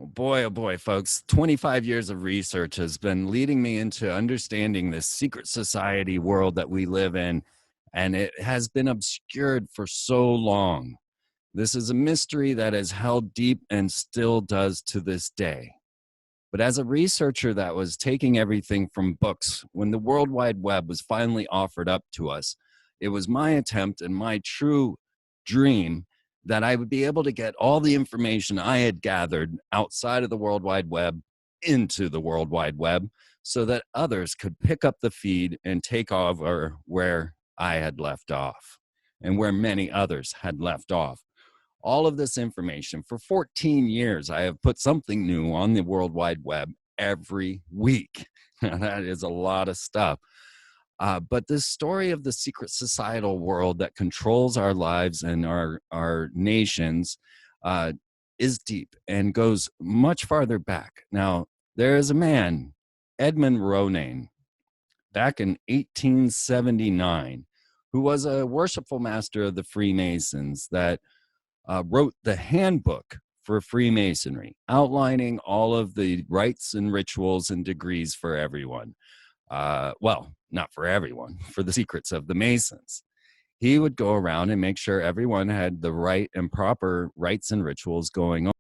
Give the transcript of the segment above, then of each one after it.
Oh boy, folks. 25 years of research has been leading me into understanding this secret society world that we live in, and it has been obscured for so long. This is a mystery that is held deep and still does to this day. But as a researcher that was taking everything from books, when the World Wide Web was finally offered up to us, it was my attempt and my true dream that I would be able to get all the information I had gathered outside of the World Wide Web into the World Wide Web so that others could pick up the feed and take over where I had left off and where many others had left off. All of this information for 14 years, I have put something new on the World Wide Web every week. That is a lot of stuff. But this story of the secret societal world that controls our lives and our nations is deep and goes much farther back. Now, there is a man, Edmund Ronayne, back in 1879, who was a worshipful master of the Freemasons that wrote the handbook for Freemasonry, outlining all of the rites and rituals and degrees for everyone. Well, not for everyone, for the secrets of the Masons. He would go around and make sure everyone had the right and proper rites and rituals going on.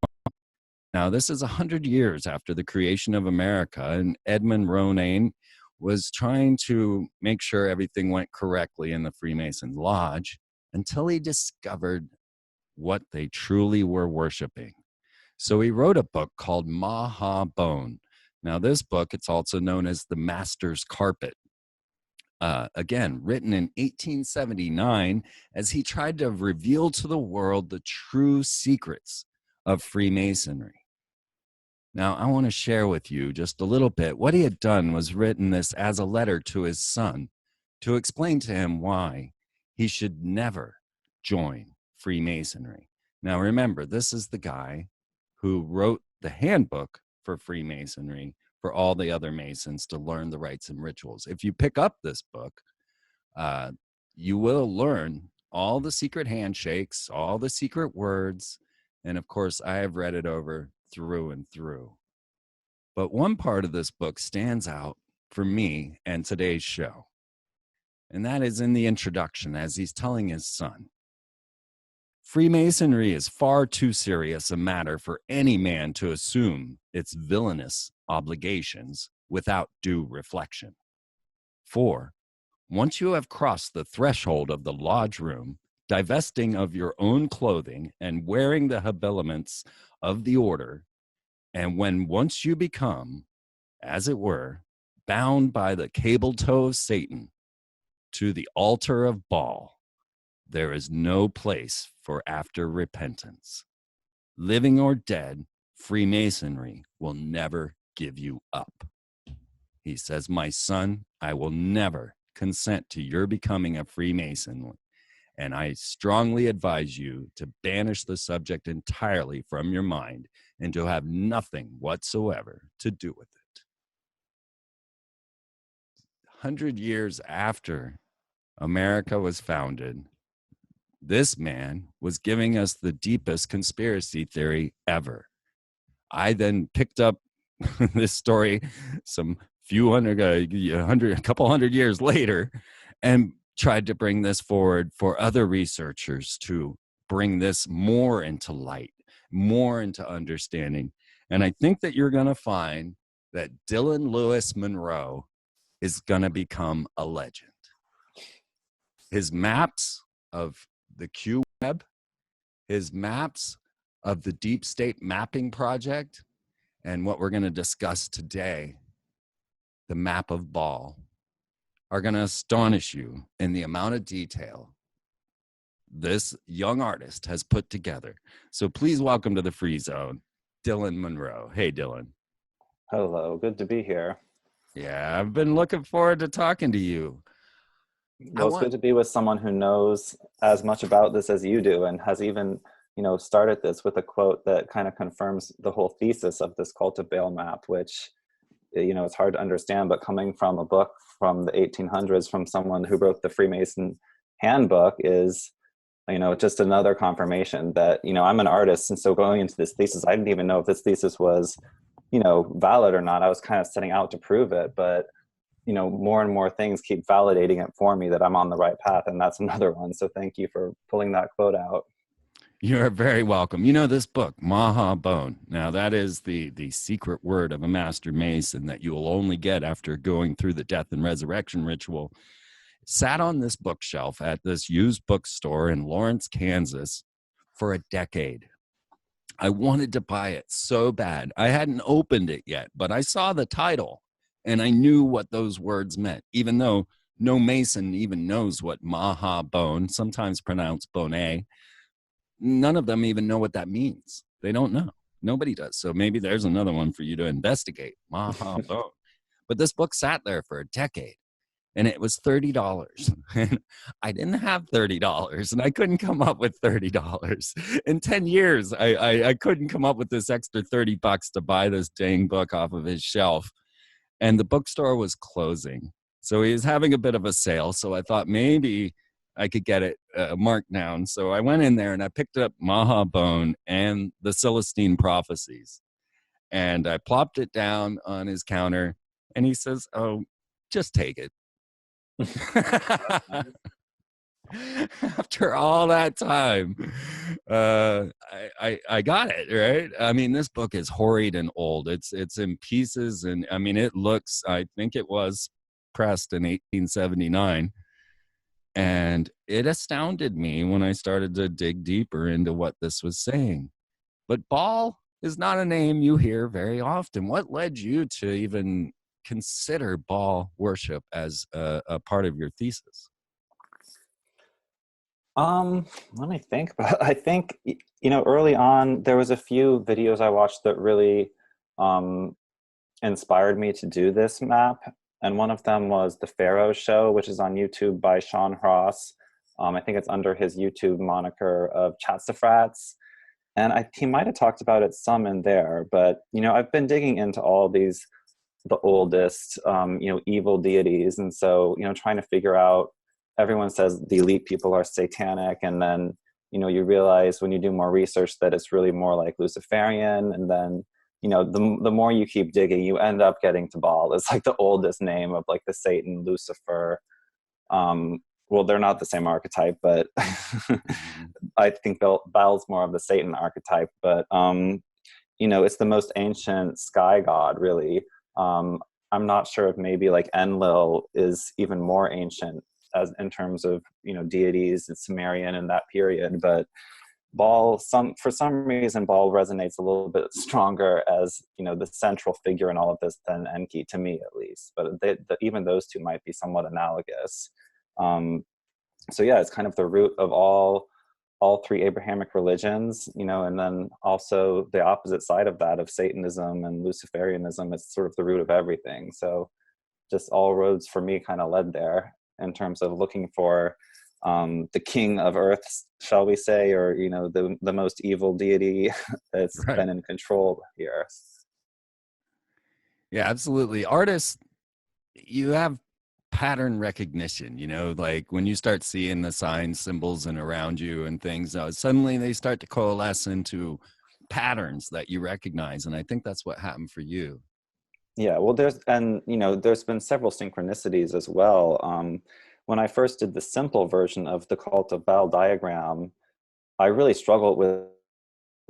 Now, this is 100 years after the creation of America, and Edmund Ronayne was trying to make sure everything went correctly in the Freemason Lodge until he discovered what they truly were worshiping. So he wrote a book called MAH. Now, this book, it's also known as the Master's Carpet. Again, written in 1879, as he tried to reveal to the world the true secrets of Freemasonry. Now, I want to share with you just a little bit. What he had done was written this as a letter to his son to explain to him why he should never join Freemasonry. Now, remember, this is the guy who wrote the handbook for Freemasonry for all the other Masons to learn the rites and rituals. If you pick up this book, you will learn all the secret handshakes, all the secret words, and of course, I have read it over through and through. But one part of this book stands out for me and today's show, and that is in the introduction as he's telling his son. Freemasonry is far too serious a matter for any man to assume its villainous obligations without due reflection. For, once you have crossed the threshold of the lodge room, divesting of your own clothing and wearing the habiliments of the order, and when once you become, as it were, bound by the cable toe of Satan to the altar of Baal, there is no place for after repentance. Living or dead, Freemasonry will never give you up. He says, my son, I will never consent to your becoming a Freemason, and I strongly advise you to banish the subject entirely from your mind and to have nothing whatsoever to do with it. 100 years after America was founded, this man was giving us the deepest conspiracy theory ever. I then picked up this story a couple hundred years later and tried to bring this forward for other researchers to bring this more into light, more into understanding. And I think that you're going to find that Dylan Lewis Monroe is going to become a legend. His maps of the Q Web, his maps of the Deep State Mapping Project, and what we're going to discuss today, the map of Baal, are going to astonish you in the amount of detail this young artist has put together. So please welcome to the Free Zone, Dylan Monroe. Hey, Dylan. Hello, good to be here. Yeah, I've been looking forward to talking to you. Well, it's good to be with someone who knows as much about this as you do and has even, started this with a quote that kind of confirms the whole thesis of this cult of Baal map, which, it's hard to understand, but coming from a book from the 1800s from someone who wrote the Freemason handbook is, just another confirmation that, I'm an artist. And so going into this thesis, I didn't even know if this thesis was, valid or not. I was kind of setting out to prove it, but, more and more things keep validating it for me that I'm on the right path. And that's another one. So thank you for pulling that quote out. You're very welcome. This book, MAH Bone. Now, that is the secret word of a master mason that you will only get after going through the death and resurrection ritual. Sat on this bookshelf at this used bookstore in Lawrence, Kansas for a decade. I wanted to buy it so bad. I hadn't opened it yet, but I saw the title and I knew what those words meant, even though no Mason even knows what MAH Bone, sometimes pronounced Bonet. None of them even know what that means. They don't know. Nobody does. So maybe there's another one for you to investigate, MAH Bone. But this book sat there for a decade. And it was $30. And I didn't have $30, and I couldn't come up with $30. In 10 years, I couldn't come up with this extra $30 to buy this dang book off of his shelf. And the bookstore was closing. So he was having a bit of a sale. So I thought maybe I could get it marked down. So I went in there and I picked up MAH Bone and the Celestine Prophecies. And I plopped it down on his counter. And he says, "Oh, just take it." After all that time, I got it, right? I mean, this book is hoary and old. It's in pieces, and I mean, it looks. I think it was pressed in 1879, and it astounded me when I started to dig deeper into what this was saying. But Baal is not a name you hear very often. What led you to even consider Baal worship as a part of your thesis? Let me think. But I think, early on, there was a few videos I watched that really inspired me to do this map. And one of them was The Pharaoh Show, which is on YouTube by Sean Ross. I think it's under his YouTube moniker of Chatsafrats. And he might have talked about it some in there, but, I've been digging into all these, the oldest, evil deities. And so, trying to figure out, everyone says the elite people are satanic. And then, you realize when you do more research that it's really more like Luciferian. And then, the more you keep digging, you end up getting to Baal. It's like the oldest name of like the Satan, Lucifer. Well, they're not the same archetype, but I think Baal's more of the Satan archetype. But, it's the most ancient sky god, really. I'm not sure if maybe like Enlil is even more ancient as in terms of, deities and Sumerian in that period. But Baal, for some reason, Baal resonates a little bit stronger as, the central figure in all of this than Enki, to me at least. But even those two might be somewhat analogous. So yeah, it's kind of the root of all three Abrahamic religions, and then also the opposite side of that, of Satanism and Luciferianism. It's sort of the root of everything. So just all roads for me kind of led there in terms of looking for the king of earth, shall we say, or the most evil deity that's Right. been in control here. Yeah, absolutely. Artists, you have pattern recognition, like when you start seeing the signs, symbols, and around you and things, suddenly they start to coalesce into patterns that you recognize. And I think that's what happened for you. Yeah, well, there's been several synchronicities as well. When I first did the simple version of the Cult of Baal diagram, I really struggled with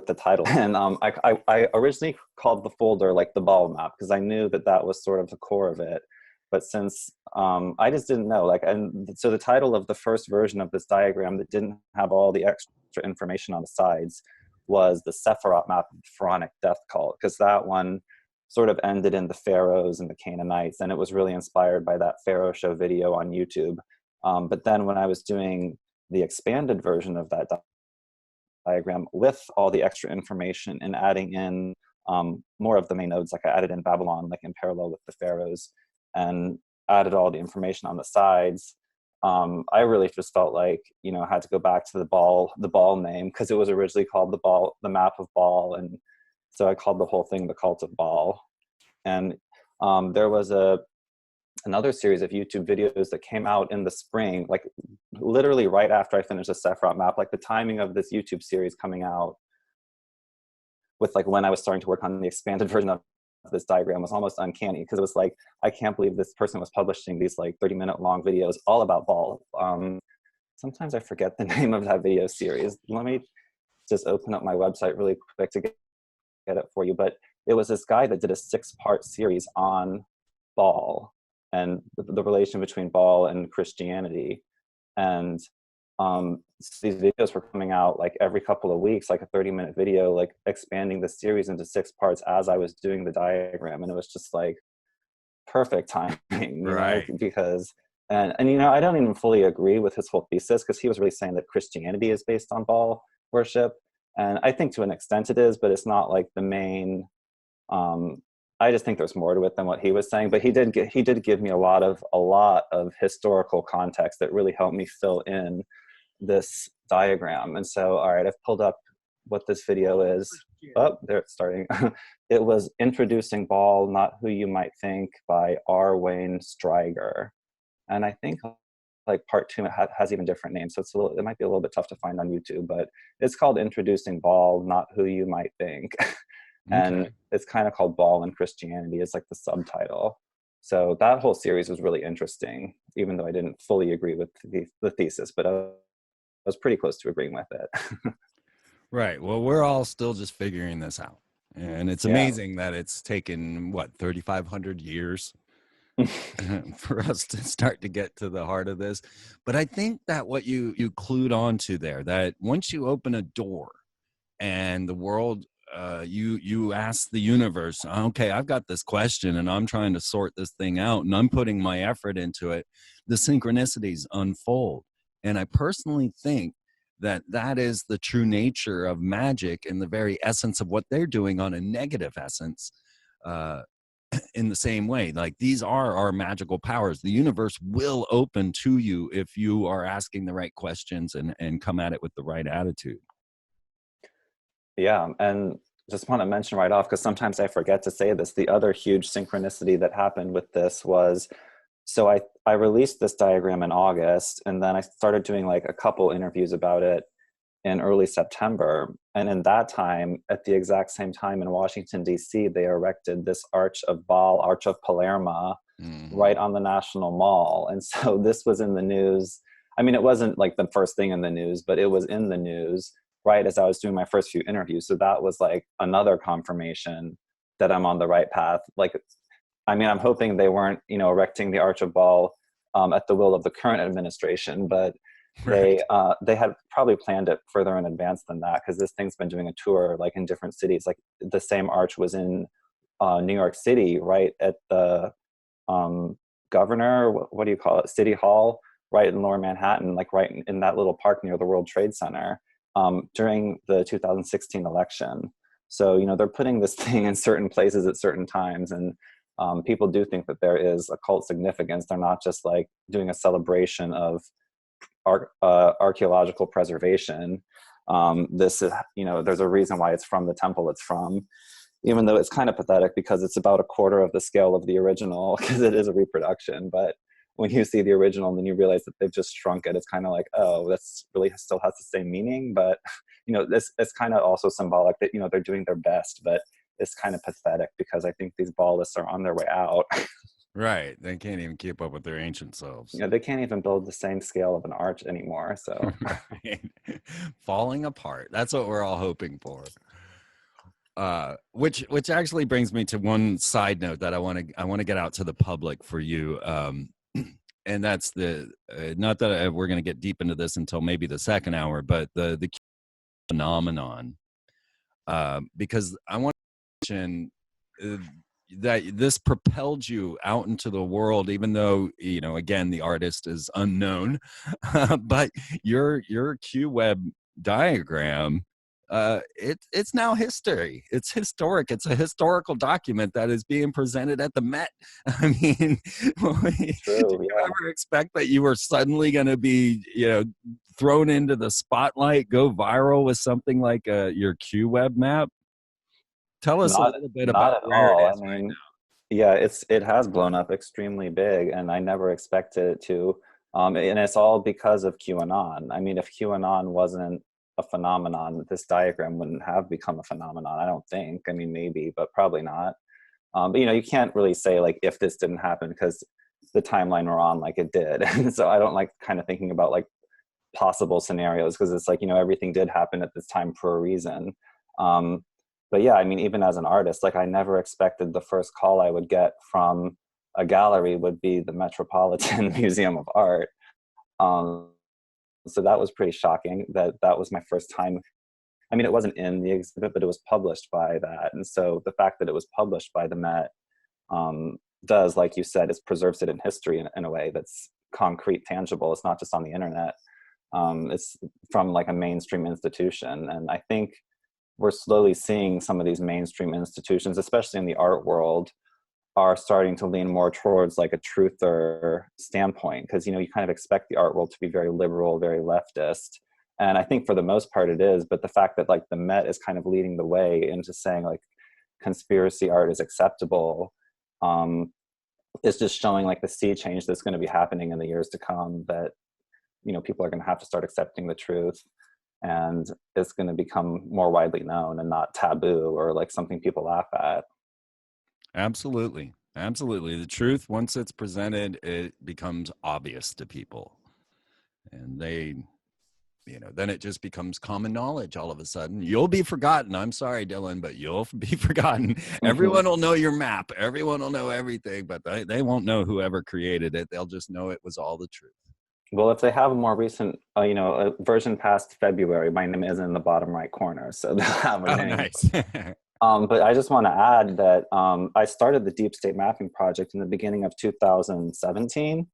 the title. And I originally called the folder like the Baal map because I knew that was sort of the core of it. But since I just didn't know, and so the title of the first version of this diagram that didn't have all the extra information on the sides was the Sephiroth map of the Pharaonic death cult, because that one sort of ended in the Pharaohs and the Canaanites, and it was really inspired by that Pharaoh Show video on YouTube. But then when I was doing the expanded version of that diagram with all the extra information and adding in more of the main nodes, like I added in Babylon, like in parallel with the Pharaohs, and added all the information on the sides, I really just felt like, I had to go back to the Baal name, because it was originally called the map of Baal. And so I called the whole thing the Cult of Baal. And there was a another series of YouTube videos that came out in the spring, like literally right after I finished the Sephiroth map. Like the timing of this YouTube series coming out with like when I was starting to work on the expanded version of this diagram was almost uncanny, because it was like, I can't believe this person was publishing these like 30-minute long videos all about BAAL. Sometimes I forget the name of that video series. Let me just open up my website really quick to get it for you. But it was this guy that did a 6-part series on BAAL and the relation between BAAL and Christianity. And so these videos were coming out like every couple of weeks, like a 30-minute video, like expanding the series into 6 parts as I was doing the diagram. And it was just like perfect timing, you know, because, and you know, I don't even fully agree with his whole thesis, because he was really saying that Christianity is based on BAAL worship. And I think to an extent it is, but it's not like the main, I just think there's more to it than what he was saying. But he did give me a lot of historical context that really helped me fill in this diagram. And so, all right, I've pulled up what this video is. Oh, there it's starting. It was Introducing BAAL, Not Who You Might Think by R. Wayne Stryger. And I think like part 2 has even different names. So it might be a little bit tough to find on YouTube, but it's called Introducing BAAL, Not Who You Might Think. And it's kind of called BAAL and Christianity. It's like the subtitle. So that whole series was really interesting, even though I didn't fully agree with the thesis, but I was pretty close to agreeing with it. Right. Well, we're all still just figuring this out. And it's amazing that it's taken, what, 3,500 years for us to start to get to the heart of this. But I think that what you clued on to there, that once you open a door and the world, you ask the universe, okay, I've got this question and I'm trying to sort this thing out and I'm putting my effort into it, the synchronicities unfold. And I personally think that that is the true nature of magic and the very essence of what they're doing on a negative essence. In the same way, like these are our magical powers. The universe will open to you if you are asking the right questions and come at it with the right attitude. Yeah, and just want to mention right off, because sometimes I forget to say this, the other huge synchronicity that happened with this was, so I released this diagram in August, and then I started doing like a couple interviews about it in early September. And in that time, at the exact same time in Washington, D.C., they erected this Arch of BAAL, Arch of Palermo, right on the National Mall. And so this was in the news. I mean, it wasn't like the first thing in the news, but it was in the news right as I was doing my first few interviews. So that was like another confirmation that I'm on the right path. Like, I mean, I'm hoping they weren't, you know, erecting the Arch of BAAL at the will of the current administration, but they had probably planned it further in advance than that, because this thing's been doing a tour like in different cities. Like the same arch was in New York City, right at the governor, what do you call it, City Hall, right in Lower Manhattan, like right in that little park near the World Trade Center during the 2016 election. So, you know, they're putting this thing in certain places at certain times, and people do think that there is a cult significance. They're not just like doing a celebration of archaeological preservation. This is, you know, there's a reason why it's from the temple it's from, even though it's kind of pathetic because it's about a quarter of the scale of the original, because it is a reproduction. But when you see the original and then you realize that they've just shrunk it, it's kind of like, oh, that's really still has the same meaning. But, you know, it's kind of also symbolic that, you know, they're doing their best, but it's kind of pathetic because I think these Baalists are on their way out. Right. They can't even keep up with their ancient selves. You know, they can't even build the same scale of an arch anymore. So right. Falling apart. That's what we're all hoping for. Which actually brings me to one side note that I want to get out to the public for you. And that's the not that we're going to get deep into this until maybe the second hour, but the phenomenon, because I want to mention that this propelled you out into the world, even though, you know, again, the artist is unknown, but your QWeb diagram, it's now history. It's historic. It's a historical document that is being presented at the Met. I mean, did you ever expect that you were suddenly going to be, you know, thrown into the spotlight, go viral with something like your QWeb map? Tell us a little bit about where it is right now. Yeah, it has blown up extremely big, and I never expected it to. And it's all because of QAnon. I mean, if QAnon wasn't a phenomenon, this diagram wouldn't have become a phenomenon, I don't think. I mean, maybe, but probably not. But you know, you can't really say like if this didn't happen, because the timeline we're on, like it did. And so I don't like kind of thinking about like possible scenarios, because it's like, you know, everything did happen at this time for a reason. um but yeah, I mean, even as an artist, like I never expected the first call I would get from a gallery would be the Metropolitan Museum of Art. um so that was pretty shocking, that that was my first time. I mean, it wasn't in the exhibit, but it was published by that. And so the fact that it was published by the Met, um, does, like you said, it preserves it in history in a way that's concrete, tangible. It's not just on the internet. It's from like a mainstream institution. And I think we're slowly seeing some of these mainstream institutions, especially in the art world, are starting to lean more towards like a truther standpoint, because you know, you kind of expect the art world to be very liberal, very leftist, and I think for the most part it is. But the fact that like the Met is kind of leading the way into saying like conspiracy art is acceptable, um, is just showing like the sea change that's going to be happening in the years to come, that you know, people are going to have to start accepting the truth, and it's going to become more widely known and not taboo or like something people laugh at. Absolutely. Absolutely. The truth, once it's presented, it becomes obvious to people. And they, you know, then it just becomes common knowledge all of a sudden. You'll be forgotten. I'm sorry, Dylan, but you'll be forgotten. Everyone will know your map. Everyone will know everything, but they won't know whoever created it. They'll just know it was all the truth. Well, if they have a more recent, you know, a version past February, my name is in the bottom right corner, so they'll have a Oh, name. nice. But I just want to add that I started the Deep State Mapping Project in the beginning of 2017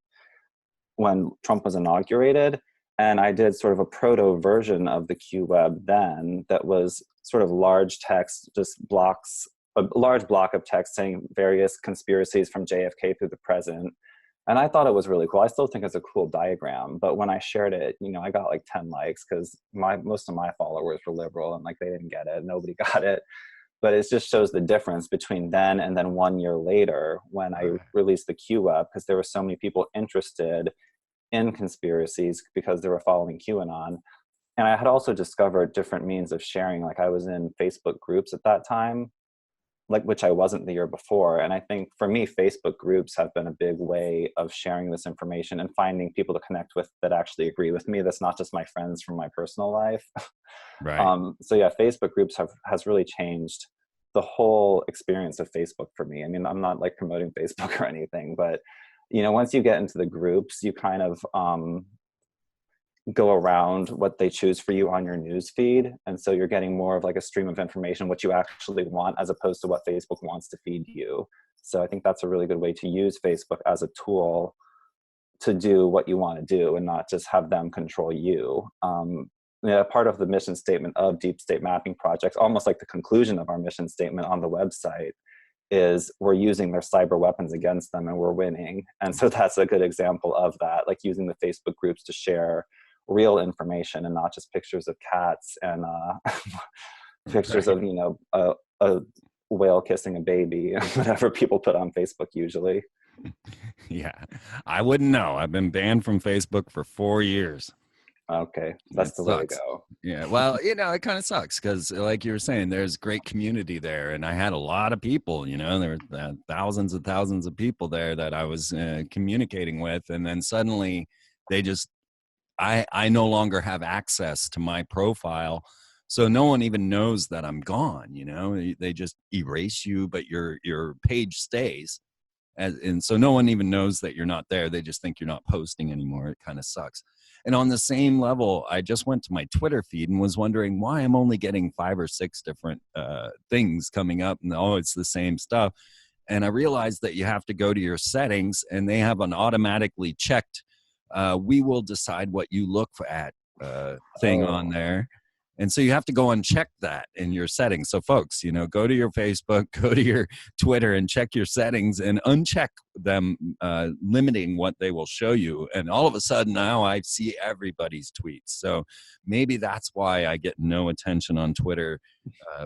when Trump was inaugurated. And I did sort of a proto version of the QWeb then that was sort of large text, just blocks, a large block of text saying various conspiracies from JFK through the present. And I thought it was really cool. I still think it's a cool diagram, but when I shared it, you know, I got like 10 likes because most of my followers were liberal and like they didn't get it. Nobody got it. But it just shows the difference between then and then 1 year later when I released the QWeb, because there were so many people interested in conspiracies because they were following QAnon. And I had also discovered different means of sharing. Like I was in Facebook groups at that time, like which I wasn't the year before. And I think for me, Facebook groups have been a big way of sharing this information and finding people to connect with that actually agree with me. That's not just my friends from my personal life. Right. So yeah, Facebook groups has really changed the whole experience of Facebook for me. I mean, I'm not like promoting Facebook or anything, but you know, once you get into the groups, you kind of go around what they choose for you on your news feed. And so you're getting more of like a stream of information, what you actually want, as opposed to what Facebook wants to feed you. So I think that's a really good way to use Facebook as a tool to do what you want to do and not just have them control you. Yeah, part of the mission statement of Deep State Mapping Projects, almost like the conclusion of our mission statement on the website, is we're using their cyber weapons against them and we're winning. And so that's a good example of that, like using the Facebook groups to share real information and not just pictures of cats and pictures of, you know, a whale kissing a baby, whatever people put on Facebook usually. Yeah, I wouldn't know. I've been banned from Facebook for 4 years. Okay, that's the way to go. Yeah, well, you know, it kind of sucks because, like you were saying, there's great community there, and I had a lot of people. You know, there were thousands and thousands of people there that I was communicating with, and then suddenly, they just, I no longer have access to my profile, so no one even knows that I'm gone. You know, they just erase you, but your page stays. And so no one even knows that you're not there. They just think you're not posting anymore. It kind of sucks. And on the same level, I just went to my Twitter feed and was wondering why I'm only getting 5 or 6 different things coming up, and oh, it's the same stuff. And I realized that you have to go to your settings, and they have an automatically checked we will decide what you look at thing on there. And so you have to go uncheck that in your settings. So folks, you know, go to your Facebook, go to your Twitter and check your settings and uncheck them, limiting what they will show you. And all of a sudden now I see everybody's tweets. So maybe that's why I get no attention on Twitter,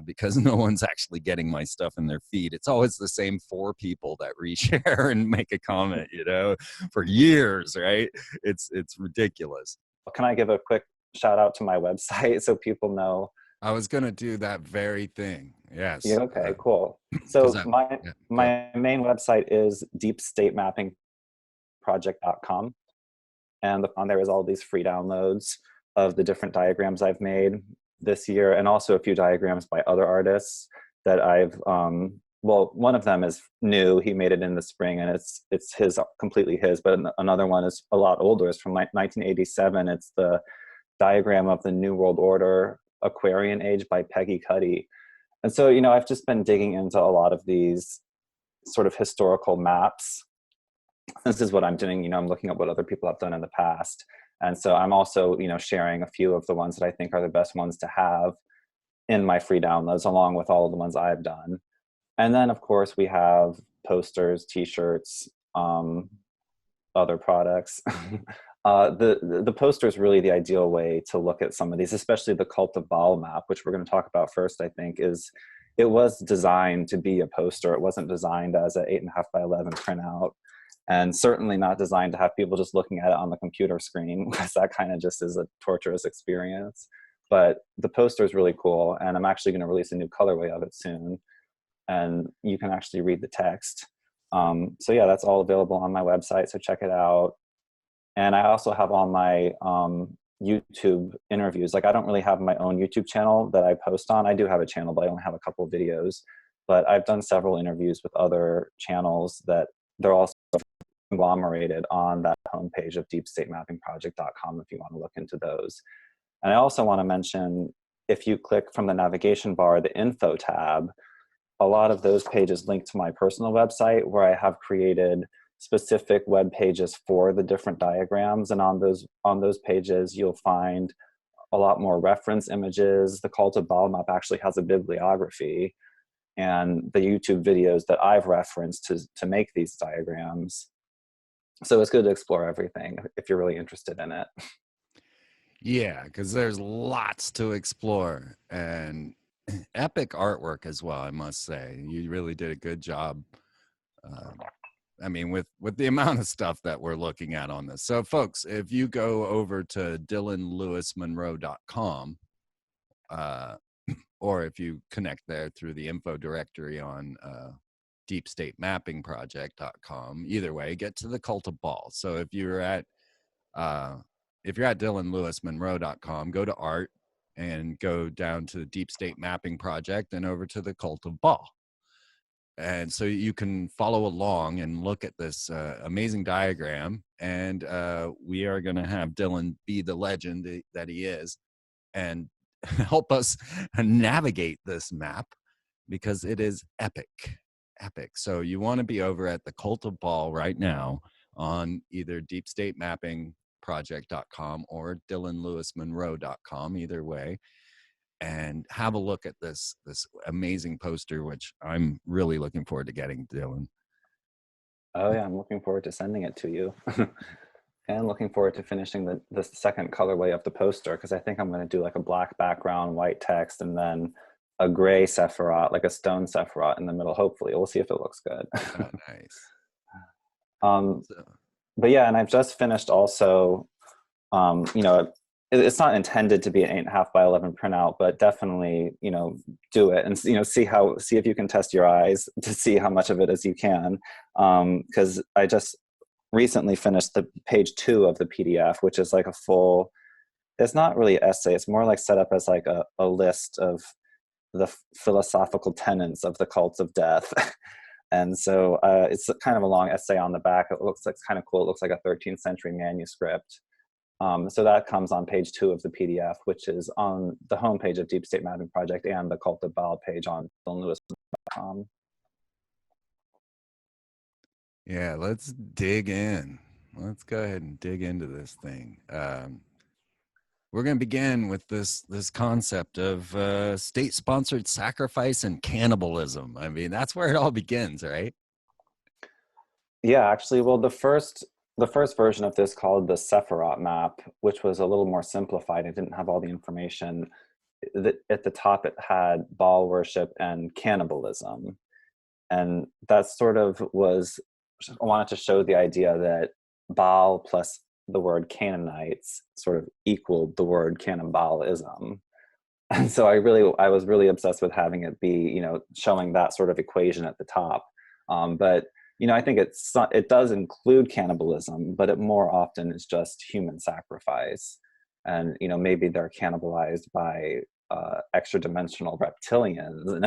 because no one's actually getting my stuff in their feed. It's always the same 4 people that reshare and make a comment, you know, for years, right? It's ridiculous. Can I give a quick shout out to my website so people know? I was going to do that very thing. Yes. Yeah, okay, cool. So my yeah, main website is deepstatemappingproject.com. And on there is all these free downloads of the different diagrams I've made this year, and also a few diagrams by other artists that I've, well, one of them is new. He made it in the spring, and it's his, completely his, but another one is a lot older. It's from 1987. It's the diagram of the New World Order Aquarian Age by Peggy Cuddy. And so, you know, I've just been digging into a lot of these sort of historical maps. This is what I'm doing. You know, I'm looking at what other people have done in the past. And so I'm also, you know, sharing a few of the ones that I think are the best ones to have in my free downloads, along with all of the ones I've done. And then, of course, we have posters, t-shirts, other products. The poster is really the ideal way to look at some of these, especially the Cult of Baal map, which we're going to talk about first, I think. It was designed to be a poster. It wasn't designed as an 8.5 by 11 printout, and certainly not designed to have people just looking at it on the computer screen, because that kind of just is a torturous experience. But the poster is really cool, and I'm actually going to release a new colorway of it soon, and you can actually read the text. So yeah, that's all available on my website, so check it out. And I also have all my YouTube interviews. Like, I don't really have my own YouTube channel that I post on. I do have a channel, but I only have a couple of videos. But I've done several interviews with other channels that they're also conglomerated on that homepage of deepstatemappingproject.com if you want to look into those. And I also want to mention, if you click from the navigation bar, the info tab, a lot of those pages link to my personal website, where I have created specific web pages for the different diagrams. And on those pages, you'll find a lot more reference images. The Cult of Baal map actually has a bibliography, and the YouTube videos that I've referenced to make these diagrams. So it's good to explore everything if you're really interested in it. Yeah, because there's lots to explore, and epic artwork as well, I must say. You really did a good job. I mean, with the amount of stuff that we're looking at on this. So folks, if you go over to dylanlewismonroe.com, or if you connect there through the info directory on deepstatemappingproject.com, either way, get to the Cult of Baal. So if you're at dylanlewismonroe.com, go to art and go down to the Deep State Mapping Project and over to the Cult of Baal. And so you can follow along and look at this amazing diagram. And we are going to have Dylan be the legend that he is and help us navigate this map, because it is epic. So you want to be over at the Cult of Baal right now on either deepstatemappingproject.com or dylanlewismonroe.com, either way, and have a look at this amazing poster, which I'm really looking forward to getting, Dylan. Oh yeah, I'm looking forward to sending it to you. And looking forward to finishing the second colorway of the poster, because I think I'm going to do like a black background, white text, and then a gray Sephiroth, like a stone Sephiroth in the middle. Hopefully, we'll see if it looks good. Oh, nice. But yeah, and I've just finished also. You know, it's not intended to be an 8.5 by 11 printout, but definitely, you know, do it and, you know, see if you can test your eyes to see how much of it as you can. Because I just recently finished the page 2 of the PDF, which is like a full, it's not really essay, it's more like set up as like a list of the philosophical tenets of the cults of death. And so it's kind of a long essay on the back. It looks like, it's kind of cool. It looks like a 13th century manuscript. So that comes on page 2 of the PDF, which is on the homepage of Deep State Mapping Project and the Cult of Baal page on dylanlewis.com. Yeah, let's dig in. Let's go ahead and dig into this thing. We're going to begin with this concept of state-sponsored sacrifice and cannibalism. I mean, that's where it all begins, right? Yeah, actually, well, the first version of this called the Sephiroth map, which was a little more simplified. It didn't have all the information. At the top, it had Baal worship and cannibalism, and that sort of was, I wanted to show the idea that Baal plus the word Canaanites sort of equaled the word cannibalism. And so I was really obsessed with having it be, showing that sort of equation at the top. But I think it does include cannibalism, but it more often is just human sacrifice. And maybe they're cannibalized by extra dimensional reptilians.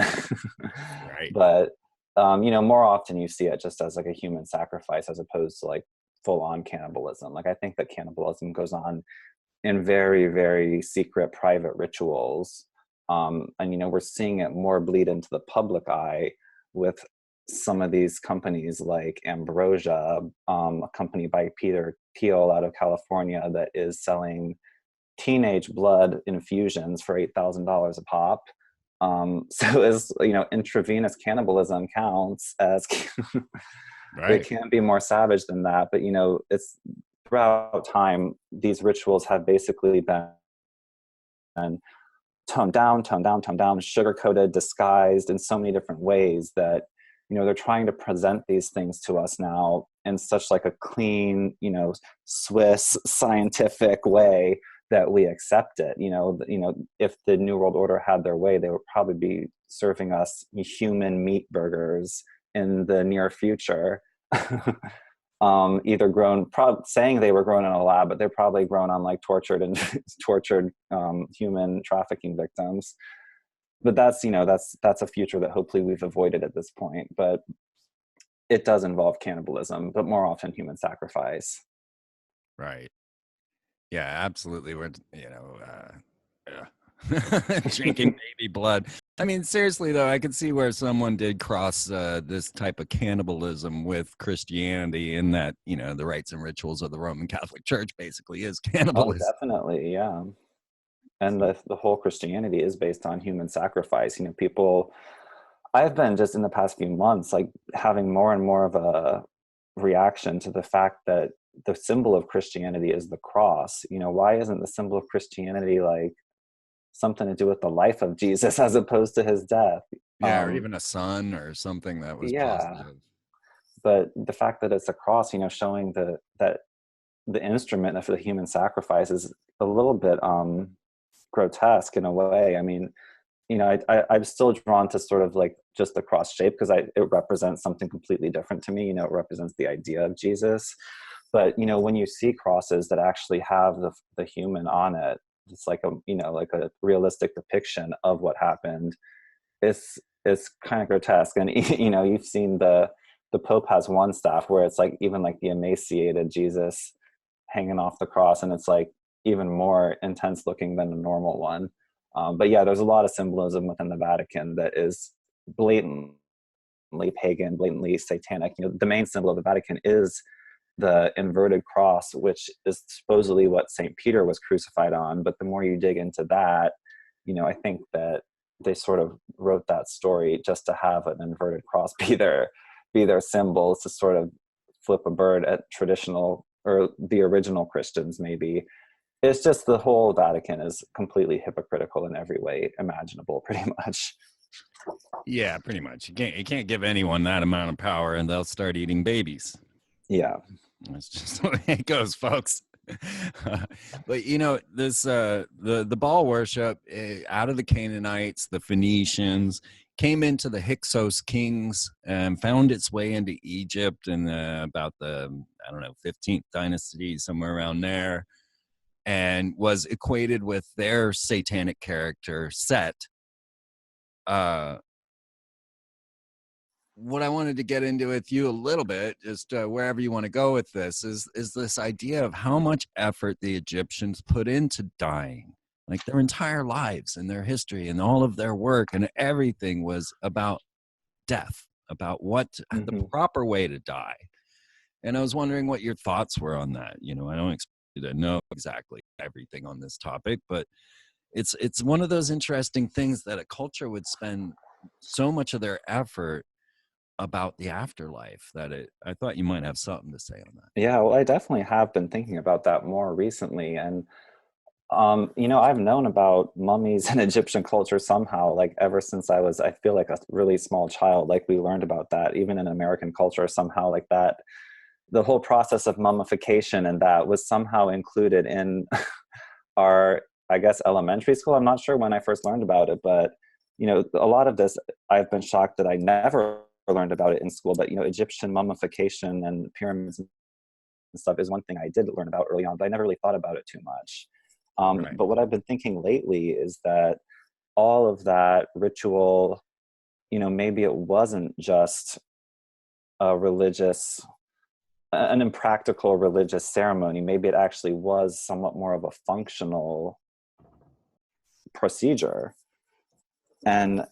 Right. But more often you see it just as like a human sacrifice as opposed to like full on cannibalism. Like I think that cannibalism goes on in very, very secret private rituals. And we're seeing it more bleed into the public eye with some of these companies like Ambrosia, a company by Peter Thiel out of California that is selling teenage blood infusions for $8,000 a pop. So as intravenous cannibalism counts as it Right. can't be more savage than that. But it's throughout time, these rituals have basically been toned down, sugar coated, disguised in so many different ways that they're trying to present these things to us now in such like a clean, Swiss scientific way that we accept it. If the New World Order had their way, they would probably be serving us human meat burgers in the near future. Either grown, saying they were grown in a lab, but they're probably grown on like tortured and tortured human trafficking victims. But that's a future that hopefully we've avoided at this point. But it does involve cannibalism, but more often human sacrifice. Right. Yeah, absolutely. We're, yeah. Drinking baby blood. I mean, seriously, though, I could see where someone did cross this type of cannibalism with Christianity in that, the rites and rituals of the Roman Catholic Church basically is Oh, cannibalism. definitely, yeah. And the whole Christianity is based on human sacrifice. People, I've been just in the past few months, like having more and more of a reaction to the fact that the symbol of Christianity is the cross. Why isn't the symbol of Christianity like something to do with the life of Jesus as opposed to his death? Yeah, or even a sun or something that was Yeah, positive. but the fact that it's a cross, showing that the instrument of the human sacrifice is a little bit grotesque in a way. I mean, I'm still drawn to sort of like just the cross shape because it represents something completely different to me. It represents the idea of Jesus. But when you see crosses that actually have the human on it, it's like a realistic depiction of what happened. It's kind of grotesque. And you've seen the Pope has one staff where it's like even like the emaciated Jesus hanging off the cross, and it's like even more intense looking than the normal one. But yeah, there's a lot of symbolism within the Vatican that is blatantly pagan, blatantly satanic. The main symbol of the Vatican is the inverted cross, which is supposedly what St. Peter was crucified on. But the more you dig into that, I think that they sort of wrote that story just to have an inverted cross be their symbol, to sort of flip a bird at traditional or the original Christians maybe. It's just the whole Vatican is completely hypocritical in every way imaginable, pretty much. Yeah, pretty much. You can't give anyone that amount of power and they'll start eating babies. Yeah. That's just the way it goes, folks. But this the Baal worship out of the Canaanites, the Phoenicians, came into the Hyksos kings and found its way into Egypt in about the, I don't know, 15th dynasty, somewhere around there, and was equated with their satanic character Set. Uh, what I wanted to get into with you a little bit, just wherever you want to go with this, is this idea of how much effort the Egyptians put into dying. Like their entire lives and their history and all of their work and everything was about death, about what the Hmm. proper way to die. And I was wondering what your thoughts were on that. I don't to know exactly everything on this topic, but it's one of those interesting things that a culture would spend so much of their effort about the afterlife that I thought you might have something to say on that. Yeah, well, I definitely have been thinking about that more recently. And, I've known about mummies in Egyptian culture somehow, like ever since I feel like a really small child, like we learned about that, even in American culture, somehow like that. The whole process of mummification and that was somehow included in our, I guess, elementary school. I'm not sure when I first learned about it, but, a lot of this, I've been shocked that I never learned about it in school, but, Egyptian mummification and pyramids and stuff is one thing I did learn about early on, but I never really thought about it too much. Right. But what I've been thinking lately is that all of that ritual, maybe it wasn't just a religious, an impractical religious ceremony. Maybe it actually was somewhat more of a functional procedure. And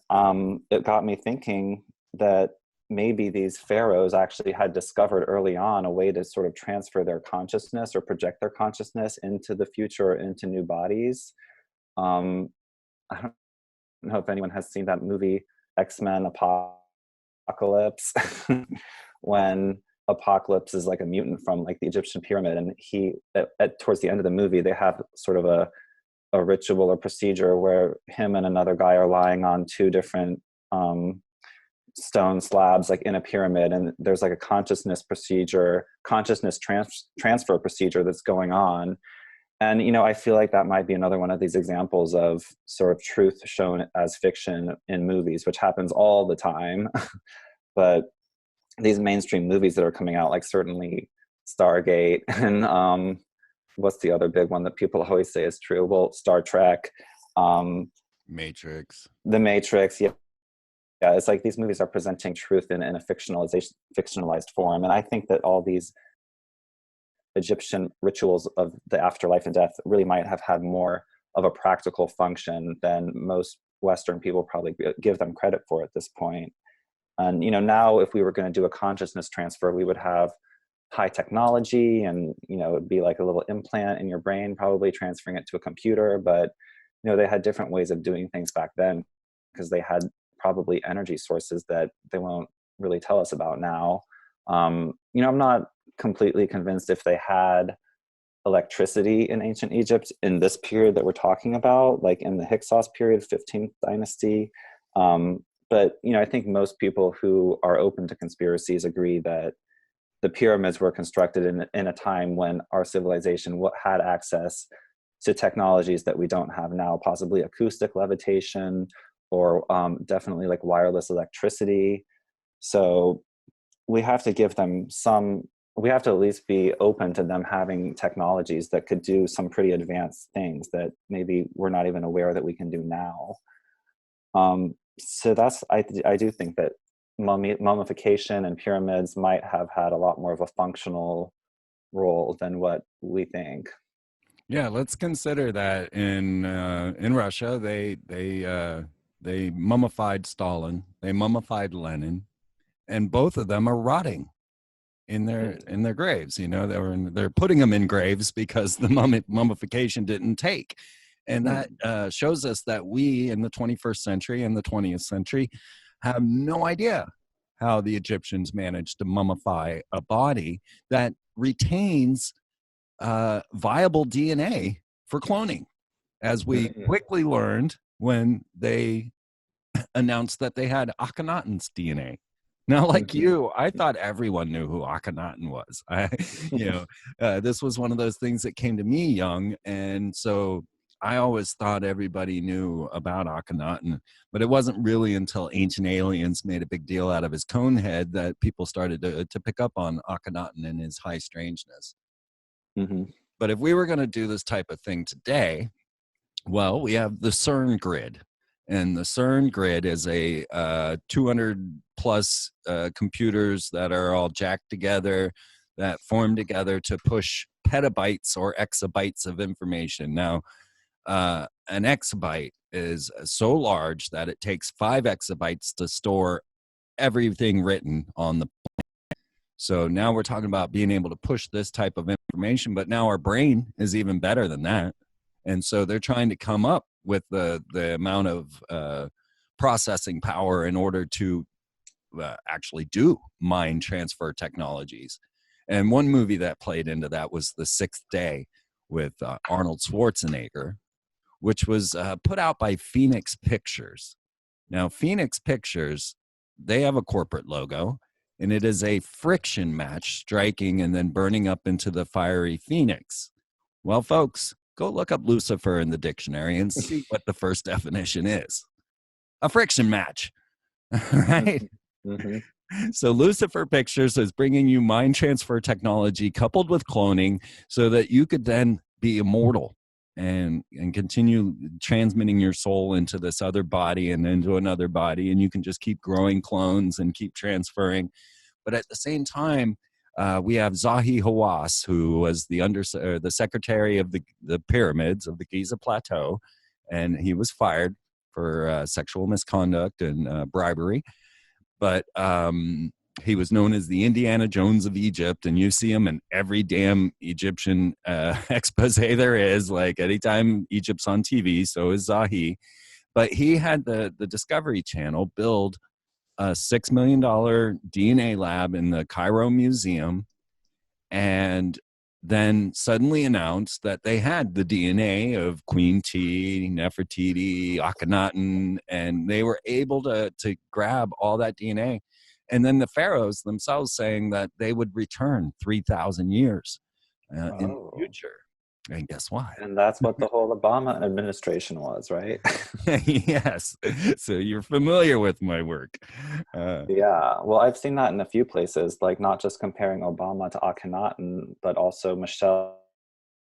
it got me thinking that maybe these pharaohs actually had discovered early on a way to sort of transfer their consciousness or project their consciousness into the future or into new bodies. Um, I don't know if anyone has seen that movie, X-Men Apocalypse, when Apocalypse is like a mutant from like the Egyptian pyramid, and he towards the end of the movie they have sort of a ritual or procedure where him and another guy are lying on two different stone slabs like in a pyramid, and there's like a consciousness transfer procedure that's going on. And I feel like that might be another one of these examples of sort of truth shown as fiction in movies, which happens all the time. But these mainstream movies that are coming out, like certainly Stargate and what's the other big one that people always say is true? Well, Star Trek, Matrix. The Matrix. Yeah, it's like these movies are presenting truth in a fictionalized form. And I think that all these Egyptian rituals of the afterlife and death really might have had more of a practical function than most Western people probably give them credit for at this point. And now if we were going to do a consciousness transfer, we would have high technology, and it'd be like a little implant in your brain, probably transferring it to a computer. But they had different ways of doing things back then, because they had probably energy sources that they won't really tell us about now. I'm not completely convinced if they had electricity in ancient Egypt in this period that we're talking about, like in the Hyksos period, 15th dynasty. But I think most people who are open to conspiracies agree that the pyramids were constructed in a time when our civilization had access to technologies that we don't have now, possibly acoustic levitation, or definitely like wireless electricity. So we have to give them we have to at least be open to them having technologies that could do some pretty advanced things that maybe we're not even aware that we can do now. So I do think that mummification and pyramids might have had a lot more of a functional role than what we think. Yeah, let's consider that in Russia they mummified Stalin, they mummified Lenin, and both of them are rotting in their graves. They're putting them in graves because the mummification didn't take. And that shows us that we in the 21st century and the 20th century have no idea how the Egyptians managed to mummify a body that retains viable DNA for cloning, as we quickly learned when they announced that they had Akhenaten's DNA. Now, like you, I thought everyone knew who Akhenaten was. This was one of those things that came to me young, and so I always thought everybody knew about Akhenaten, but it wasn't really until Ancient Aliens made a big deal out of his cone head that people started to pick up on Akhenaten and his high strangeness. Mm-hmm. But if we were going to do this type of thing today, well, we have the CERN grid. And the CERN grid is a 200 plus computers that are all jacked together, that form together to push petabytes or exabytes of information. Now, an exabyte is so large that it takes 5 exabytes to store everything written on the. So now we're talking about being able to push this type of information, but now our brain is even better than that. And so they're trying to come up with the amount of processing power in order to actually do mind transfer technologies. And one movie that played into that was The Sixth Day with Arnold Schwarzenegger, which was put out by Phoenix Pictures. Now, Phoenix Pictures, they have a corporate logo, and it is a friction match striking and then burning up into the fiery phoenix. Well, folks, go look up Lucifer in the dictionary and see what the first definition is. A friction match, right? Mm-hmm. So Lucifer Pictures is bringing you mind transfer technology coupled with cloning so that you could then be immortal and continue transmitting your soul into this other body and into another body, and you can just keep growing clones and keep transferring. But at the same time, we have Zahi Hawass, who was the secretary of the pyramids of the Giza Plateau, and he was fired for sexual misconduct and bribery. But he was known as the Indiana Jones of Egypt, and you see him in every damn Egyptian expose there is. Like anytime Egypt's on TV, so is Zahi. But he had the Discovery Channel build a $6 million DNA lab in the Cairo Museum, and then suddenly announced that they had the DNA of Queen T, Nefertiti, Akhenaten, and they were able to grab all that DNA. And then the pharaohs themselves saying that they would return 3,000 years in the future. And guess what? And that's what the whole Obama administration was, right? Yes. So you're familiar with my work. Yeah. Well, I've seen that in a few places, like not just comparing Obama to Akhenaten, but also Michelle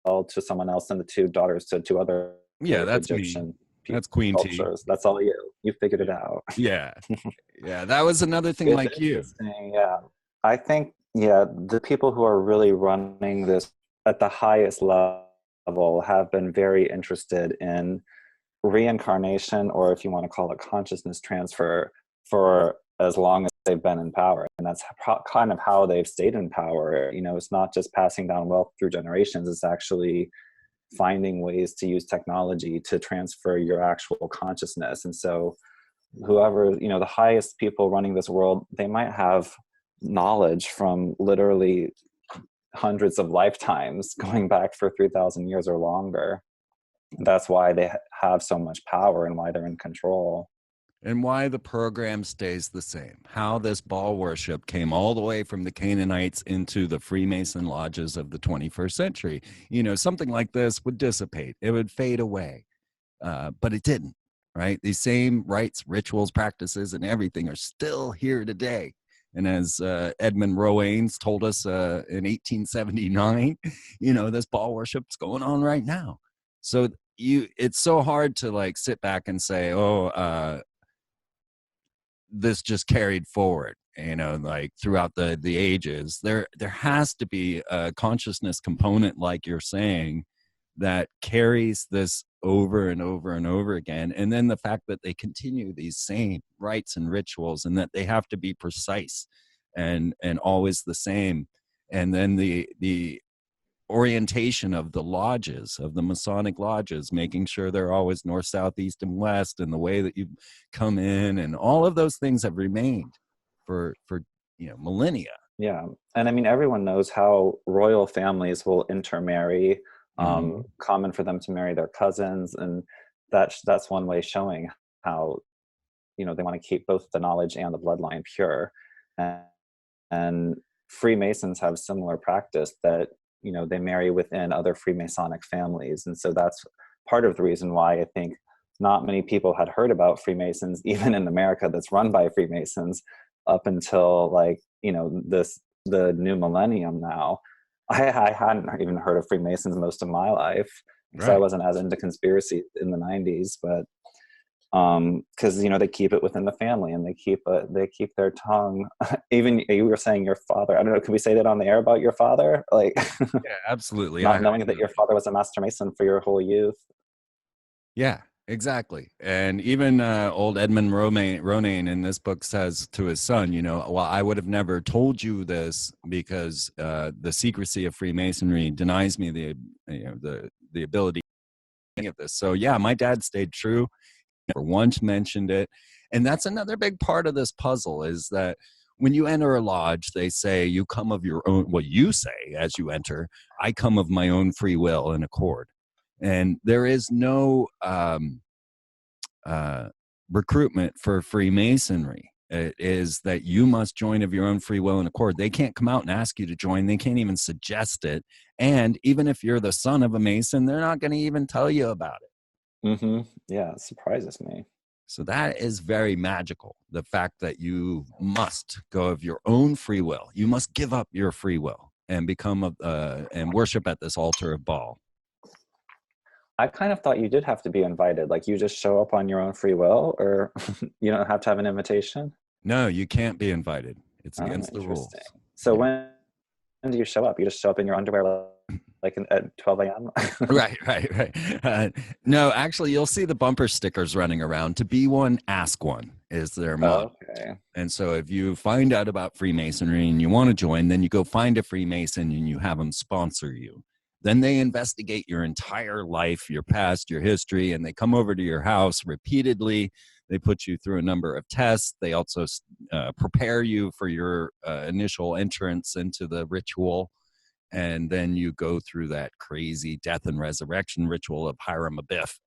to someone else and the two daughters to two other that's Egyptian me. That's Queen cultures. T. That's all you. You figured it out. Yeah. Yeah. That was another thing It's like you. interesting. Yeah. I think, yeah, the people who are really running this at the highest level have been very interested in reincarnation, or if you want to call it consciousness transfer, for as long as they've been in power. And that's kind of how they've stayed in power. You know, it's not just passing down wealth through generations, it's actually finding ways to use technology to transfer your actual consciousness. And so whoever, you know, the highest people running this world, they might have knowledge from literally hundreds of lifetimes going back for 3,000 years or longer. That's why they have so much power and why they're in control. And why the program stays the same. How this Baal worship came all the way from the Canaanites into the Freemason lodges of the 21st century. You know, something like this would dissipate. It would fade away. But it didn't, right? These same rites, rituals, practices, and everything are still here today. And as Edmund Roanes told us in 1879, you know, this Baal worship's going on right now. So it's so hard to like sit back and say, this just carried forward, you know, like throughout the ages. There has to be a consciousness component, like you're saying, that carries this over and over and over again. And then the fact that they continue these same rites and rituals, and that they have to be precise and always the same. And then the orientation of the lodges, of the Masonic lodges, making sure they're always north, south, east, and west, and the way that you come in, and all of those things have remained for you know, millennia. Yeah. And I mean, everyone knows how royal families will intermarry. Common for them to marry their cousins, and that's one way showing how, you know, they want to keep both the knowledge and the bloodline pure. And Freemasons have similar practice that, you know, they marry within other Freemasonic families. And so that's part of the reason why I think not many people had heard about Freemasons, even in America that's run by Freemasons, up until, like, you know, the new millennium now. I hadn't even heard of Freemasons most of my life because I wasn't as into conspiracy in the 90s, but because, you know, they keep it within the family, and they keep their tongue. Even you were saying your father, I don't know, can we say that on the air about your father? Like, Yeah, absolutely. not knowing that your father was a master mason for your whole youth. Yeah. Exactly. And even old Edmund Ronayne in this book says to his son, well, I would have never told you this because the secrecy of Freemasonry denies me the ability of this. So yeah, my dad stayed true, never once mentioned it. And that's another big part of this puzzle, is that when you enter a lodge, they say you come of your own, well, you say as you enter, I come of my own free will and accord. And there is no uh, recruitment for Freemasonry. It is that you must join of your own free will and accord. They can't come out and ask you to join. They can't even suggest it. And even if you're the son of a Mason, they're not going to even tell you about it. Mm-hmm. Yeah, it surprises me. So that is very magical. The fact that you must go of your own free will. You must give up your free will and become and worship at this altar of Baal. I kind of thought you did have to be invited. Like you just show up on your own free will, or you don't have to have an invitation? No, you can't be invited. It's against the rules. So yeah. When do you show up? You just show up in your underwear like at 12 a.m.? Right. No, actually, you'll see the bumper stickers running around. To be one, ask one is their motto. Okay. And so if you find out about Freemasonry and you want to join, then you go find a Freemason and you have them sponsor you. Then they investigate your entire life, your past, your history, and they come over to your house repeatedly. They put you through a number of tests. They also prepare you for your initial entrance into the ritual. And then you go through that crazy death and resurrection ritual of Hiram Abiff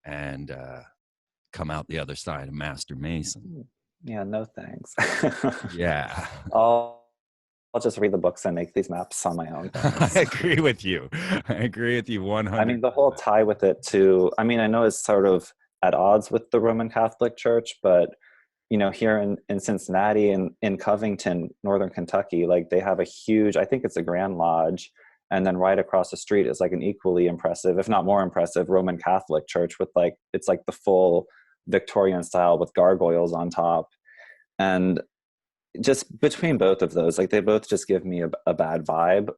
and come out the other side a Master Mason. Yeah, no thanks. Yeah. I'll just read the books and make these maps on my own. I agree with you. I agree with you 100%. I mean, the whole tie with it too, I mean, I know it's sort of at odds with the Roman Catholic Church, but here in Cincinnati and in Covington, Northern Kentucky, like they have a huge, I think it's a Grand Lodge. And then right across the street is like an equally impressive, if not more impressive, Roman Catholic church with it's like the full Victorian style with gargoyles on top. And just between both of those, like they both just give me a bad vibe.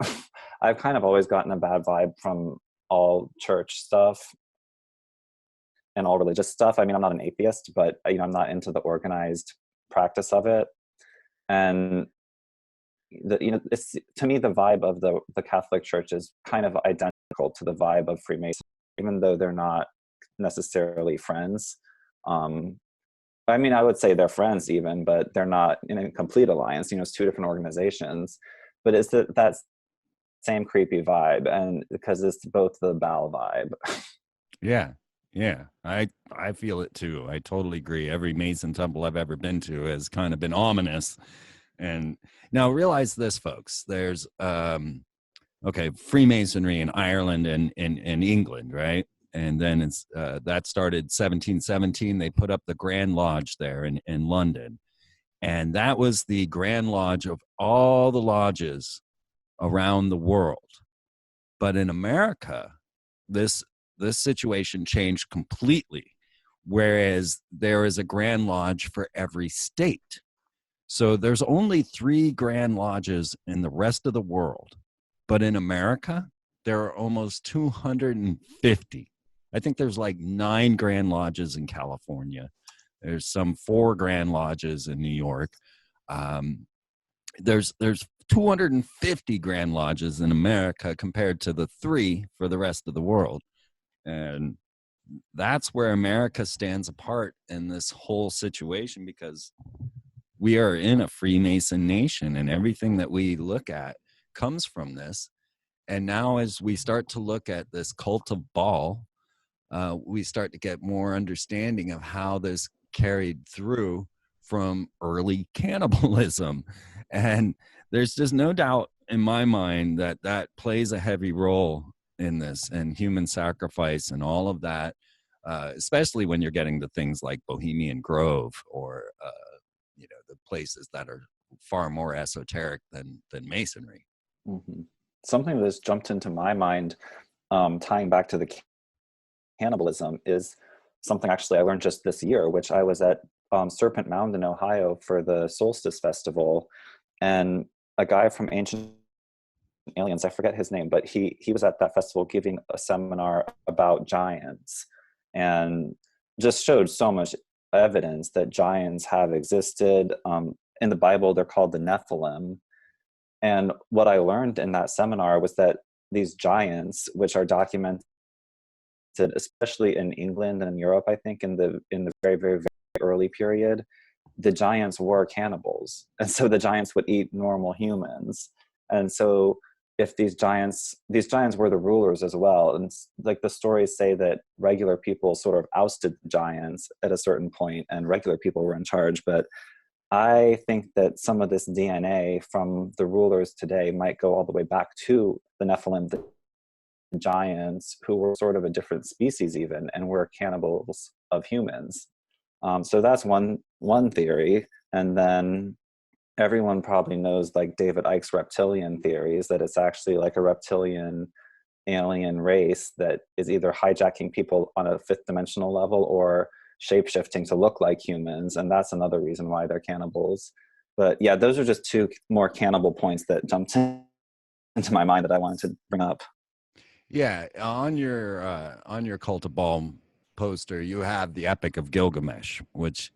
I've kind of always gotten a bad vibe from all church stuff and all religious stuff. I mean, I'm not an atheist, but I'm not into the organized practice of it. And it's, to me, the vibe of the Catholic Church is kind of identical to the vibe of Freemasonry, even though they're not necessarily friends. I mean, I would say they're friends even, but they're not in a complete alliance. It's two different organizations, but it's that same creepy vibe, and because it's both the BAAL vibe. Yeah. I feel it too. I totally agree. Every Mason temple I've ever been to has kind of been ominous. And now realize this, folks. There's Freemasonry in Ireland and in England, right? And then it's that started 1717. They put up the Grand Lodge there in London. And that was the Grand Lodge of all the lodges around the world. But in America, this situation changed completely, whereas there is a Grand Lodge for every state. So there's only 3 Grand Lodges in the rest of the world. But in America, there are almost 250. I think there's like 9 Grand Lodges in California. There's some 4 Grand Lodges in New York. There's 250 Grand Lodges in America compared to the 3 for the rest of the world. And that's where America stands apart in this whole situation, because we are in a Freemason nation and everything that we look at comes from this. And now as we start to look at this cult of Baal, we start to get more understanding of how this carried through from early cannibalism. And there's just no doubt in my mind that that plays a heavy role in this, and human sacrifice and all of that, especially when you're getting to things like Bohemian Grove or the places that are far more esoteric than Masonry. Mm-hmm. Something that's jumped into my mind, tying back to the cannibalism, is something actually I learned just this year, which I was at Serpent Mound in Ohio for the Solstice Festival, and a guy from Ancient Aliens, I forget his name, but he was at that festival giving a seminar about giants. and just showed so much evidence that giants have existed. In the Bible, they're called the Nephilim. And what I learned in that seminar was that these giants, which are documented, especially in England and in Europe, I think in the very, very, very early period, the giants were cannibals. And so the giants would eat normal humans. And so if these giants were the rulers as well. And like the stories say that regular people sort of ousted the giants at a certain point and regular people were in charge. But I think that some of this DNA from the rulers today might go all the way back to the Nephilim, the giants, who were sort of a different species even, and were cannibals of humans. So that's one theory. And then everyone probably knows like David Icke's reptilian theories, that it's actually like a reptilian alien race that is either hijacking people on a fifth dimensional level or shape-shifting to look like humans, and that's another reason why they're cannibals. But yeah, those are just two more cannibal points that jumped into my mind that I wanted to bring up. Yeah, on your Cult of Baal poster, you have the Epic of Gilgamesh, which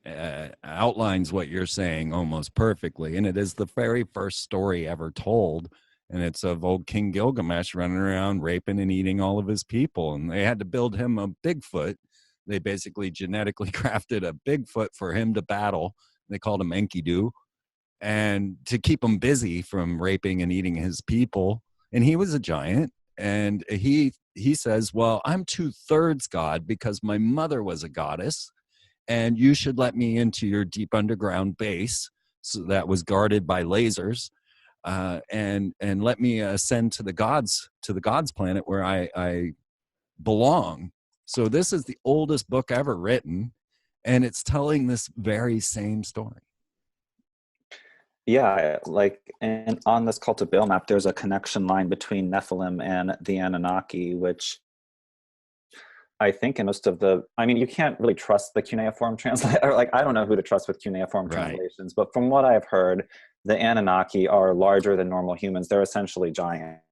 outlines what you're saying almost perfectly, and it is the very first story ever told. And it's of old King Gilgamesh running around raping and eating all of his people, and they had to build him a Bigfoot. They basically genetically crafted a Bigfoot for him to battle. They called him Enkidu, and to keep him busy from raping and eating his people. And he was a giant. And he says, well, I'm 2/3 God because my mother was a goddess, and you should let me into your deep underground base, so that was guarded by lasers, and let me ascend to the gods planet where I belong. So this is the oldest book ever written, and it's telling this very same story. Yeah, like, and on this Cult of Baal map, there's a connection line between Nephilim and the Anunnaki, which I think in most of the, I mean, you can't really trust the cuneiform translator. Like, I don't know who to trust with cuneiform Right. translations, but from what I've heard, the Anunnaki are larger than normal humans. They're essentially giants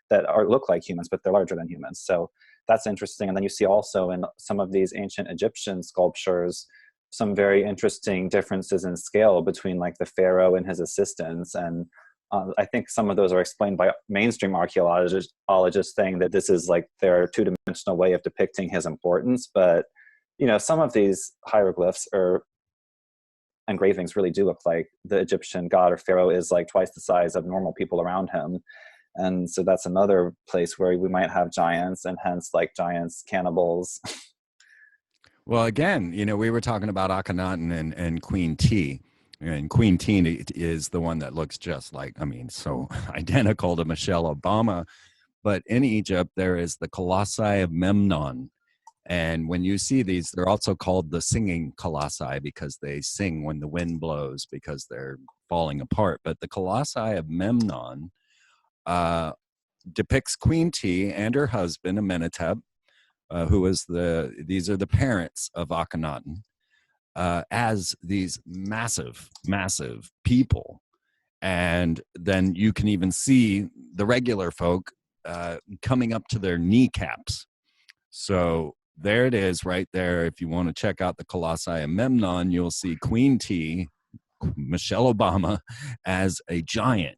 that look like humans, but they're larger than humans. So that's interesting. And then you see also in some of these ancient Egyptian sculptures, some very interesting differences in scale between like the pharaoh and his assistants. And I think some of those are explained by mainstream archaeologists saying that this is like their two-dimensional way of depicting his importance. But, you know, some of these hieroglyphs or engravings really do look like the Egyptian god or pharaoh is like twice the size of normal people around him. And so that's another place where we might have giants, and hence like giants, cannibals. Well, again, you know, we were talking about Akhenaten and Queen T. And Queen T is the one that looks just like, I mean, so identical to Michelle Obama. But in Egypt, there is the Colossi of Memnon. And when you see these, they're also called the singing colossi because they sing when the wind blows because they're falling apart. But the Colossi of Memnon depicts Queen T and her husband, Amenhotep, who was these are the parents of Akhenaten, as these massive, massive people. And then you can even see the regular folk coming up to their kneecaps. So there it is right there. If you want to check out the Colossi of Memnon, you'll see Queen T, Michelle Obama, as a giant.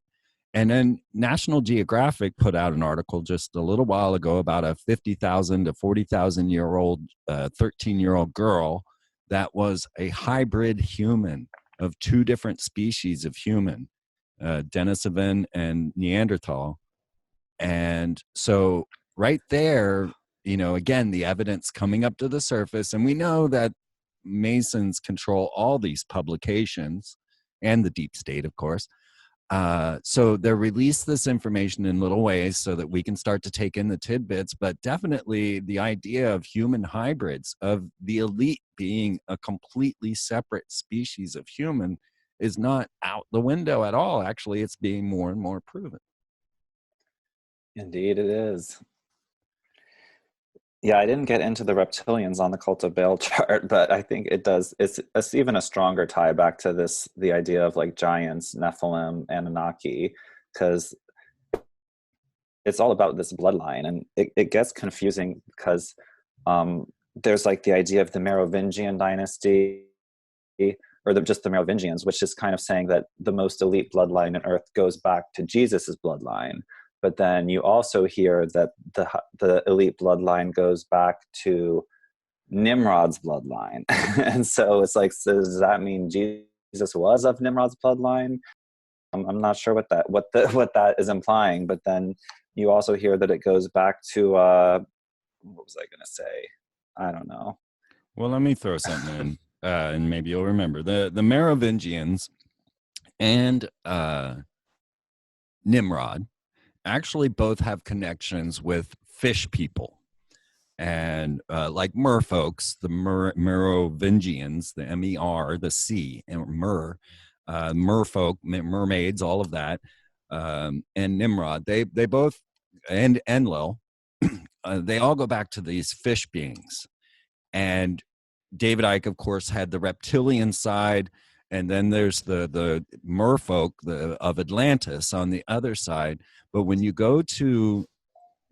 And then National Geographic put out an article just a little while ago about a 50,000 to 40,000-year-old, 13-year-old girl that was a hybrid human of two different species of human, Denisovan and Neanderthal. And so right there, you know, again, the evidence coming up to the surface, and we know that Masons control all these publications and the deep state, of course. So they release this information in little ways so that we can start to take in the tidbits, but definitely the idea of human hybrids, of the elite being a completely separate species of human, is not out the window at all. Actually, it's being more and more proven. Indeed it is. Yeah, I didn't get into the reptilians on the Cult of Baal chart, but I think it does. It's even a stronger tie back to this, the idea of like giants, Nephilim, Anunnaki, because it's all about this bloodline. And it gets confusing because There's like the idea of the Merovingian dynasty, or just the Merovingians, which is kind of saying that the most elite bloodline on earth goes back to Jesus's bloodline. But then you also hear that the elite bloodline goes back to Nimrod's bloodline. And so it's like, so does that mean Jesus was of Nimrod's bloodline? I'm not sure what that is implying. But then you also hear that it goes back to what was I going to say? I don't know. Well, let me throw something in, and maybe you'll remember the Merovingians and Nimrod actually both have connections with fish people. And like merfolks, the Merovingians, the MER, the sea, and merfolk, mermaids, all of that, and Nimrod, they both, and Enlil, they all go back to these fish beings. And David Icke, of course, had the reptilian side, and then there's the merfolk of Atlantis on the other side. But when you go to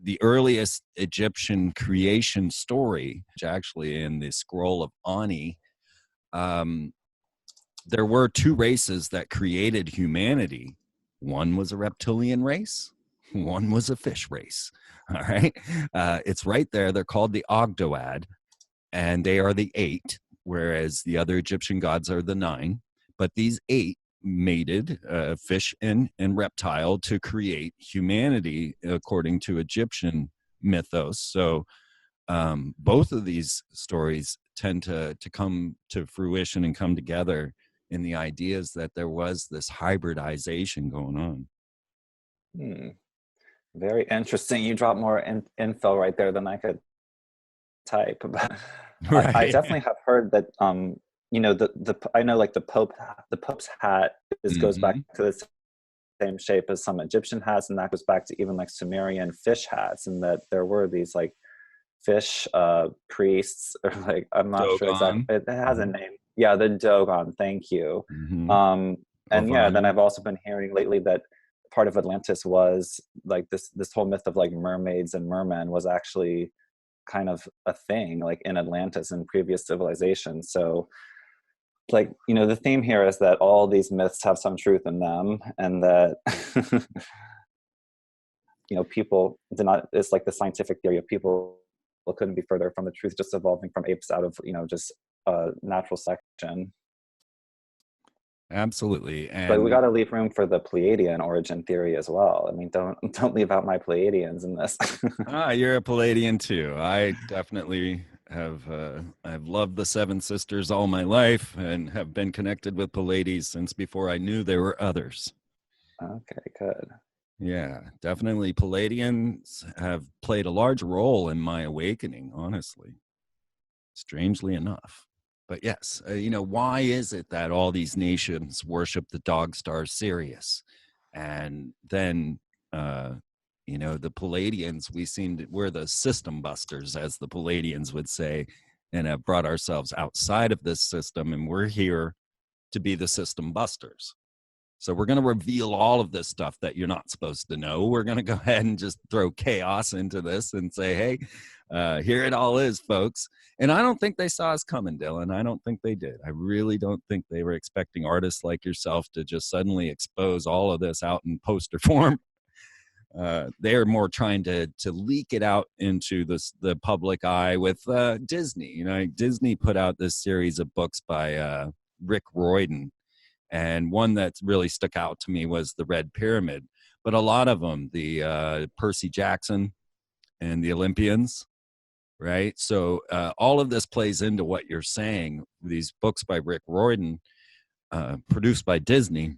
the earliest Egyptian creation story, which actually in the scroll of Ani, there were two races that created humanity. One was a reptilian race, one was a fish race. All right. It's right there. They're called the Ogdoad, and they are the 8, whereas the other Egyptian gods are the 9. But these 8 mated, fish and reptile, to create humanity according to Egyptian mythos. So both of these stories tend to come to fruition and come together in the ideas that there was this hybridization going on. Very interesting. You dropped more info right there than I could type. Right. I definitely have heard that I know like the Pope's hat goes back to the same shape as some Egyptian hats, and that goes back to even like Sumerian fish hats, and that there were these like fish priests, or like, I'm not sure exactly, it has a name. Yeah, the Dogon, thank you. And yeah, then I've also been hearing lately that part of Atlantis was like this whole myth of like mermaids and mermen was actually kind of a thing like in Atlantis and previous civilizations. So like, the theme here is that all these myths have some truth in them, and that people did not, it's like the scientific theory of people couldn't be further from the truth, just evolving from apes out of just natural selection. Absolutely. But we got to leave room for the Pleiadian origin theory as well. I mean, don't leave out my Pleiadians in this. You're a Palladian too. I definitely have I've loved the Seven Sisters all my life, and have been connected with Pallades since before I knew there were others. Okay, good. Yeah, definitely Palladians have played a large role in my awakening, honestly, strangely enough. But yes, why is it that all these nations worship the dog star Sirius? And then, the Palladians, we're the system busters, as the Palladians would say, and have brought ourselves outside of this system, and we're here to be the system busters. So we're going to reveal all of this stuff that you're not supposed to know. We're going to go ahead and just throw chaos into this and say, hey, here it all is, folks. And I don't think they saw us coming, Dylan. I don't think they did. I really don't think they were expecting artists like yourself to just suddenly expose all of this out in poster form. They're more trying to leak it out into the public eye with Disney. Disney put out this series of books by Rick Riordan. And one that really stuck out to me was the Red Pyramid. But a lot of them, the Percy Jackson and the Olympians, right? So all of this plays into what you're saying. These books by Rick Riordan, produced by Disney,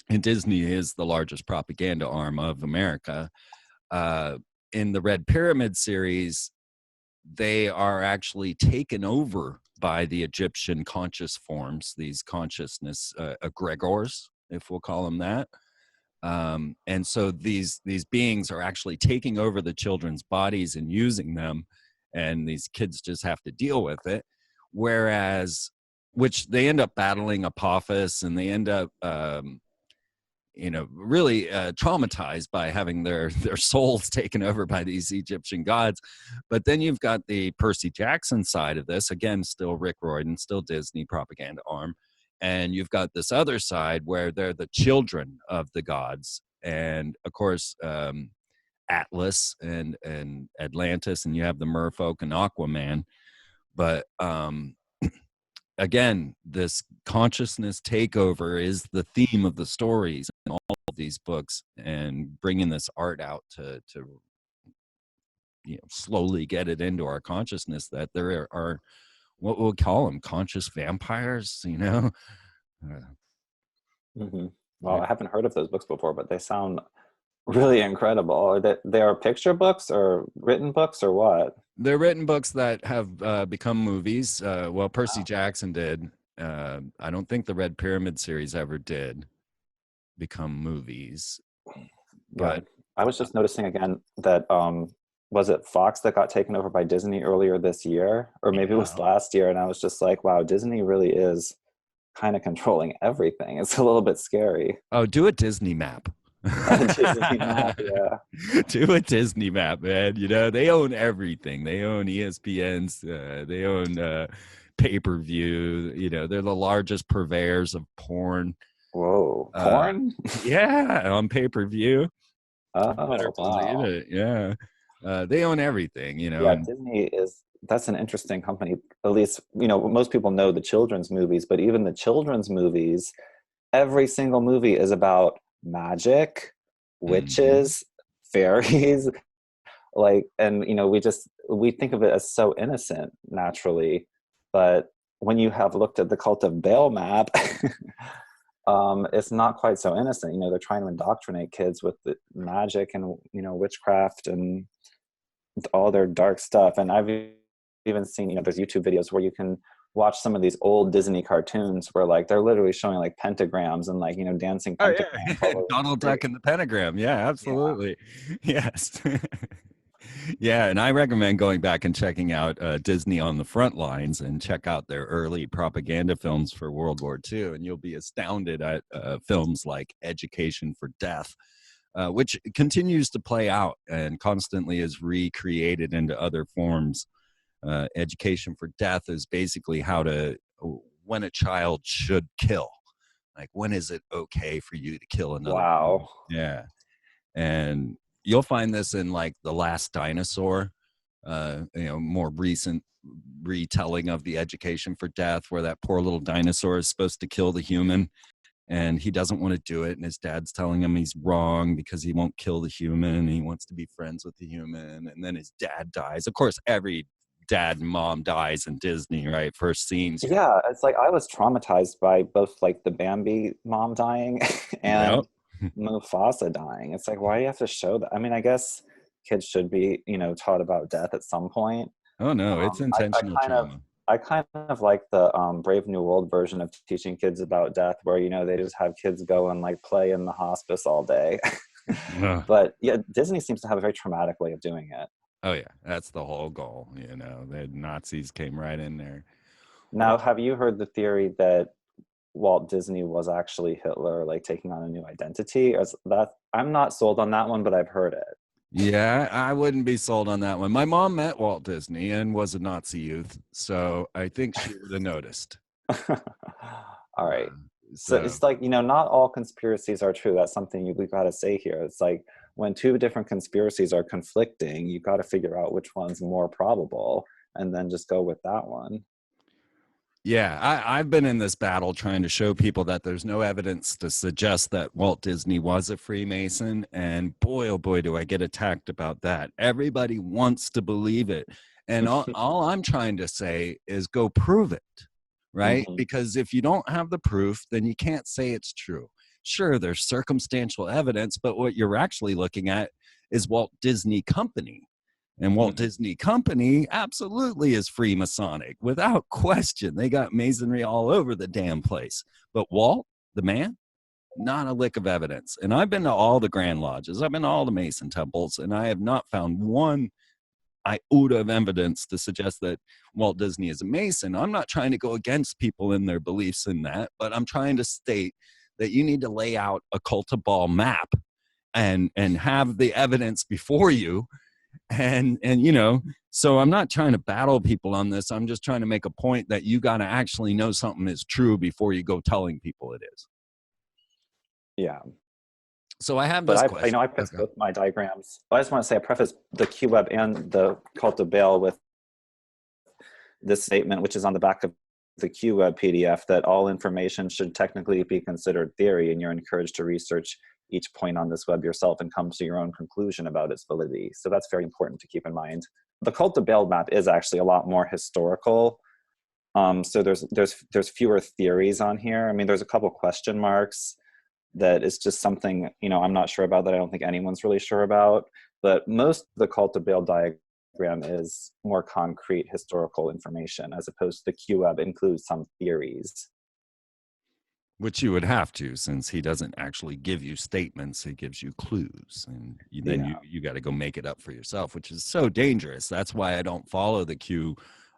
and Disney is the largest propaganda arm of America. In the Red Pyramid series, they are actually taken over by the Egyptian conscious forms, these consciousness egregores, if we'll call them that. And so these beings are actually taking over the children's bodies and using them, and these kids just have to deal with it. Whereas, which they end up battling Apophis, and they end up really traumatized by having their souls taken over by these Egyptian gods. But then you've got the Percy Jackson side of this, again, still Rick Riordan, still Disney propaganda arm. And you've got this other side where they're the children of the gods. And of course, Atlas and Atlantis, and you have the merfolk and Aquaman. But again, this consciousness takeover is the theme of the stories in all of these books, and bringing this art out to slowly get it into our consciousness that there are what we'll call them conscious vampires. Mm-hmm. Well, I haven't heard of those books before, but they sound really incredible. Are they are picture books or written books or what? They're written books that have become movies. Well, Percy Jackson did. I don't think the Red Pyramid series ever did become movies. But I was just noticing again that was it Fox that got taken over by Disney earlier this year, or maybe it was last year, and I was just like, wow, Disney really is kind of controlling everything. It's a little bit scary. Oh, do a Disney map. Disney map, yeah. Do a Disney map, man. They own everything. They own ESPN's. They own pay-per-view. They're the largest purveyors of porn. Whoa, porn? Yeah, on pay-per-view. Oh, wow. It. Yeah. They own everything, Yeah, Disney that's an interesting company. At least, most people know the children's movies, but even the children's movies, every single movie is about magic, witches, fairies, and we think of it as so innocent naturally, but when you have looked at the Cult of Baal map, it's not quite so innocent. They're trying to indoctrinate kids with the magic and witchcraft and all their dark stuff. And I've even seen there's YouTube videos where you can watch some of these old Disney cartoons where they're literally showing pentagrams and dancing pentagrams. Oh, yeah. Donald Duck and the pentagram. Yeah, absolutely. Yeah. Yes. Yeah, and I recommend going back and checking out Disney on the Front Lines and check out their early propaganda films for World War II, and you'll be astounded at films like Education for Death, which continues to play out and constantly is recreated into other forms. Education for Death is basically when a child should kill. When is it okay for you to kill another? Wow. Yeah. And you'll find this in The Last Dinosaur, more recent retelling of the Education for Death, where that poor little dinosaur is supposed to kill the human and he doesn't want to do it. And his dad's telling him he's wrong because he won't kill the human. He wants to be friends with the human. And then his dad dies. Of course, every dad and mom dies in Disney, right? First scenes. Yeah, it's I was traumatized by both the Bambi mom dying and Mufasa dying. It's why do you have to show that? I mean, I guess kids should be taught about death at some point. Oh no, it's intentional trauma. I kind of like the Brave New World version of teaching kids about death, where they just have kids go and play in the hospice all day. But yeah, Disney seems to have a very traumatic way of doing it. Oh yeah, that's the whole goal. The Nazis came right in there. Now, have you heard the theory that Walt Disney was actually Hitler, taking on a new identity? I'm not sold on that one, but I've heard it. Yeah, I wouldn't be sold on that one. My mom met Walt Disney and was a Nazi youth, so I think she would have noticed. All right. So it's not all conspiracies are true. That's something we got to say here. It's when two different conspiracies are conflicting, you got to figure out which one's more probable and then just go with that one. Yeah, I've been in this battle trying to show people that there's no evidence to suggest that Walt Disney was a Freemason. And boy, oh boy, do I get attacked about that. Everybody wants to believe it. And all I'm trying to say is go prove it, right? Mm-hmm. Because if you don't have the proof, then you can't say it's true. Sure, there's circumstantial evidence, but what you're actually looking at is Walt Disney Company. And Walt Disney Company absolutely is Freemasonic, without question. They got masonry all over the damn place. But Walt, the man, not a lick of evidence. And I've been to all the Grand Lodges. I've been to all the Mason temples, and I have not found one iota of evidence to suggest that Walt Disney is a Mason. I'm not trying to go against people in their beliefs in that, but I'm trying to state that you need to lay out a cultiball map and have the evidence before you. And so I'm not trying to battle people on this. I'm just trying to make a point that you got to actually know something is true before you go telling people it is. Yeah. So I have But this question. I prefaced both my diagrams. I just want to say I preface the QWeb and the cult of BAAL with this statement, which is on the back of the QWeb PDF, that all information should technically be considered theory, and you're encouraged to research each point on this web yourself and come to your own conclusion about its validity. So that's very important to keep in mind. The cult of BAAL map is actually a lot more historical. So there's fewer theories on here. I mean, there's a couple question marks that is just something, I'm not sure about, that I don't think anyone's really sure about. But most of the cult of BAAL diagram is more concrete historical information, as opposed to the QWeb includes some theories. Which you would have to, since he doesn't actually give you statements, he gives you clues, and then you got to go make it up for yourself, which is so dangerous. That's why I don't follow the Q